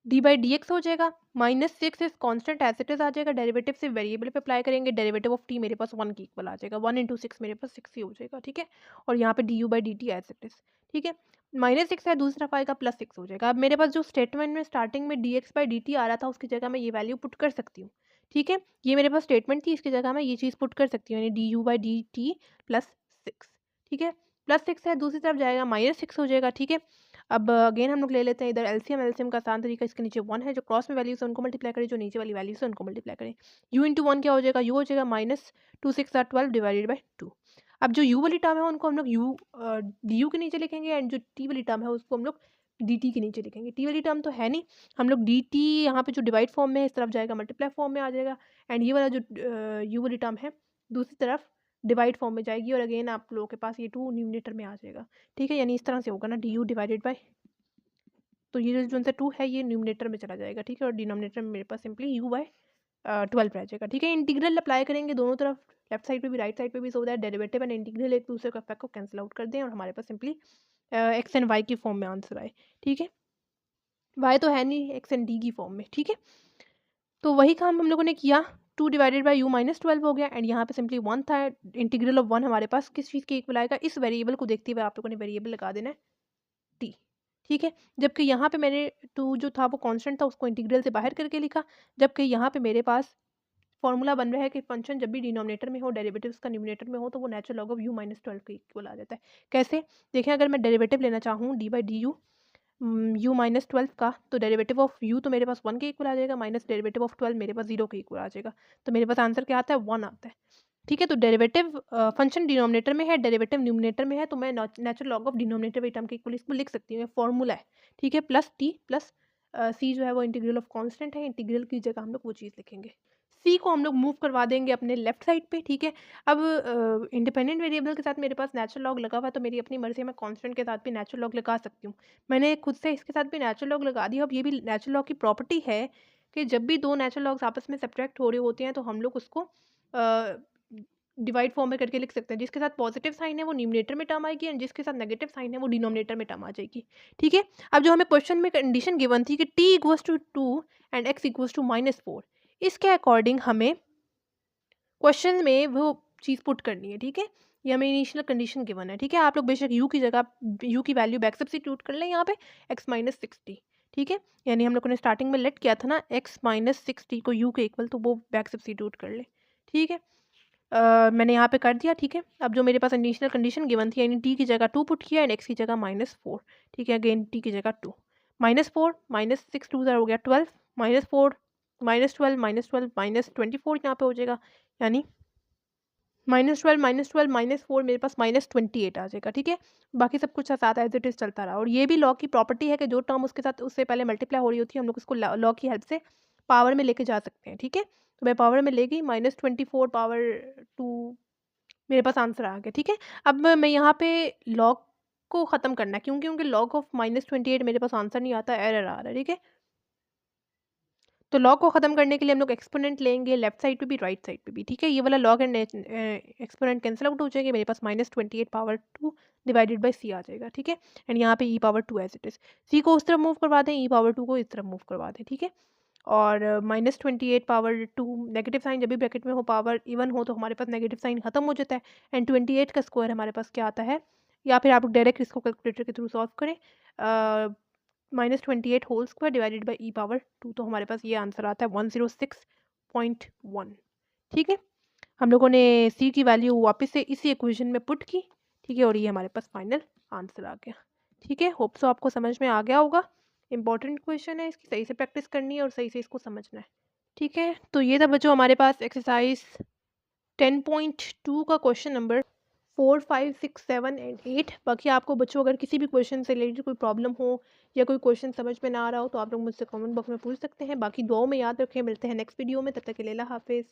Speaker 1: डी बाई डी एक्स हो जाएगा, -6 is constant as it is आ जाएगा, डेरिवेटिव से वेरिएबल पे अप्लाई करेंगे, डेरिवेटिव ऑफ टी मेरे पास 1 की इक्वल आ जाएगा, 1 इंटू 6 मेरे पास 6 ही हो जाएगा। ठीक है। और यहाँ पे d u by d t as it is. ठीक है। -6 है, दूसरा आएगा +6 हो जाएगा। अब मेरे पास जो स्टेटमेंट में स्टार्टिंग में d x by d t आ रहा था, उसकी जगह मैं ये वैल्यू पुट कर सकती हूँ। ठीक है। ये मेरे पास स्टेटमेंट थी, इसकी जगह मैं ये चीज़ पुट कर सकती हूँ, यानी D u by d T +6। ठीक है। +6 है, दूसरी तरफ जाएगा -6 हो जाएगा। ठीक है। अब अगेन हम लोग ले लेते हैं इधर एलसीएम। एलसीएम का आसान तरीका, इसके नीचे 1 है, जो क्रॉस में वैल्यूज है उनको मल्टीप्लाई करें, जो नीचे वाली वैल्यूज है उनको मल्टीप्लाई करें। u इंटू 1 क्या हो जाएगा, u हो जाएगा -2 6 12 डिवाइडेड बाई 2। अब जो u वाली टर्म है उनको हम लोग u du के नीचे लिखेंगे, एंड जो t वाली टर्म है उसको हम लोग dt के नीचे लिखेंगे। t वाली टर्म तो है नहीं, हम लोग dt यहाँ पे जो डिवाइड फॉर्म में है इस तरफ जाएगा, मल्टीप्लाई फॉर्म में आ जाएगा, एंड ये वाला जो u वाली टर्म है दूसरी तरफ डिवाइड फॉर्म में जाएगी, और अगेन आप लोगों के पास ये 2 न्यूमरेटर में आ जाएगा। ठीक है, यानी इस तरह से होगा ना, du डिवाइडेड बाय, तो ये जो सा 2 है ये न्यूमरेटर में चला जाएगा। ठीक है, और डिनोमिनेटर में मेरे पास सिंपली u बाय 12 रह जाएगा। ठीक है, इंटीग्रल अप्लाई करेंगे दोनों तरफ, लेफ्ट साइड पे भी राइट साइड पे भी, so that derivative and integral एक दूसरे का इफेक्ट को कैंसिल आउट कर दें और हमारे पास सिंपली एक्स एंड वाई की फॉर्म में आंसर आए। ठीक है, वाई तो है नहीं, एक्स एंड डी की फॉर्म में। ठीक है, तो वही काम हम लोगों ने किया, 2 डिवाइडेड बाई u -12 हो गया, एंड यहाँ पे सिंपली 1 था, इंटीग्रल ऑफ 1 हमारे पास किस चीज़ के इक्वल आएगा, इस वेरिएबल को देखते हुए आप लोगों ने वेरिएबल लगा देना है t। ठीक है, जबकि यहाँ पे मैंने 2 जो था वो कांस्टेंट था, उसको इंटीग्रल से बाहर करके लिखा, जबकि यहाँ पे मेरे पास फॉर्मूला बन रहा है कि फंक्शन जब भी डिनोमिनेटर में हो, डेरिवेटिव उसका न्यूमरेटर में हो, तो वो नेचुरल लॉग ऑफ u -12 के इक्वल आ जाता है। कैसे देखें, अगर मैं डेरिवेटिव लेना चाहूँ D by d you u -12 का, तो डेरिवेटिव ऑफ u तो मेरे पास 1 के इक्वल आ जाएगा, माइनस डेरिवेटिव ऑफ 12 मेरे पास 0 के इक्वल आ जाएगा, तो मेरे पास आंसर क्या आता है, 1 आता है। ठीक है, तो डेरिवेटिव फंक्शन डिनोमिनेटर में है, डेरिवेटिव न्यूमरेटर में है, तो मैं natural log of denominator by term के इक्वल इसको लिख सकती हूँ, ये फॉर्मूला है। ठीक है, प्लस टी प्लस सी जो है वो इंटीग्रल ऑफ कांस्टेंट है, इंटीग्रल की जगह हम लोग वो चीज़ लिखेंगे। सी को हम लोग मूव करवा देंगे अपने लेफ्ट साइड पे। ठीक है, अब इंडिपेंडेंट वेरिएबल के साथ मेरे पास नेचुरल लॉग लगा हुआ है, तो मेरी अपनी मर्जी है, मैं कांस्टेंट के साथ भी नेचुरल लॉग लगा सकती हूँ। मैंने खुद से इसके साथ भी नेचुरल लॉग लगा दिया। अब ये भी नेचुरल लॉग की प्रॉपर्टी है कि जब भी दो नेचुरल लॉग्स आपस में सब्ट्रैक्ट हो रहे होते हैं, तो हम लोग उसको डिवाइड फॉर्म में करके लिख सकते हैं। जिसके साथ पॉजिटिव साइन है वो न्यूमरेटर में टर्म आएगी, एंड जिसके साथ नेगेटिव साइन है वो डिनोमिनेटर में टर्म आ जाएगी। ठीक है, अब जो हमें क्वेश्चन में कंडीशन गिवन थी कि t equals to 2 and x equals to -4, इसके अकॉर्डिंग हमें क्वेश्चन में वो चीज़ पुट करनी है। ठीक है, ये हमें इनिशियल कंडीशन गिवन है। ठीक है, आप लोग बेशक u की जगह u की वैल्यू बैक सब्स्टिट्यूट कर लें यहाँ पे x -60। ठीक है, यानी हम लोगों ने स्टार्टिंग में लेट किया था ना x -60 को u के इक्वल, तो वो बैक सब्स्टिट्यूट कर ले। ठीक है, मैंने यहाँ पे कर दिया। ठीक है, अब जो मेरे पास इनिशियल कंडीशन गिवन थी, यानी t की जगह 2 पुट किया एंड x की जगह -4। ठीक है, अगेन t की जगह 2, -4 -6 2 हो गया 12, -4 -12 -12 -24 यहाँ पे हो जाएगा, यानी -12 -12 -4 मेरे पास -28 आ जाएगा। ठीक है, बाकी सब कुछ साथ एज इट इज़ चलता रहा, और ये भी लॉ की प्रॉपर्टी है कि जो टर्म उसके साथ उससे पहले मल्टीप्लाई हो रही होती है, हम लोग उसको लॉ की हेल्प से पावर में लेके जा सकते हैं। ठीक है, तो मैं पावर में ले गई, -24 पावर 2 मेरे पास आंसर आ गया। ठीक है, अब मैं यहाँ पे लॉग को ख़त्म करना है, क्योंकि लॉग ऑफ -28 मेरे पास आंसर नहीं आता, एरर आ रहा है। ठीक है, तो लॉग को ख़त्म करने के लिए हम लोग एक्सपोनेंट लेंगे, लेफ्ट साइड पे भी राइट साइड पे भी। ठीक है, ये वाला log and exponent cancel out हो जाएंगे, मेरे पास -28 पावर 2 डिवाइडेड बाय सी आ जाएगा। ठीक है, एंड यहाँ पे e power 2 as it is, c को उस तरफ मूव करवा दें, e पावर 2 को इस तरफ मूव करवा दें। ठीक है, और -28 पावर 2, नेगेटिव साइन जब भी ब्रैकेट में हो, पावर इवन हो, तो हमारे पास नेगेटिव साइन खत्म हो जाता है, एंड 28 का स्क्वायर हमारे पास क्या आता है, या फिर आप डायरेक्ट इसको कैलकुलेटर के थ्रू सॉल्व करें, -28 whole square divided by e power 2, तो हमारे पास ये आंसर आता है 106.1। ठीक है, हम लोगों ने सी की वैल्यू वापस से इसी इक्वेशन में पुट की। ठीक है, और ये हमारे पास फाइनल आंसर आ गया। ठीक है, होप सो आपको समझ में आ गया होगा। इंपॉर्टेंट क्वेश्चन है, इसकी सही से प्रैक्टिस करनी है और सही से इसको समझना है। ठीक है, तो ये था बच्चों हमारे पास एक्सरसाइज 10.2 का क्वेश्चन नंबर 4 5 6 7 एंड 8। बाकी आपको बच्चों अगर किसी भी क्वेश्चन से रिलेटेड कोई प्रॉब्लम हो या कोई क्वेश्चन समझ में ना आ रहा हो, तो आप लोग मुझसे कमेंट बॉक्स में पूछ सकते हैं। बाकी दुआओं में याद रखें, मिलते हैं नेक्स्ट वीडियो में, तब तक के लिए अल्लाह हाफिज़।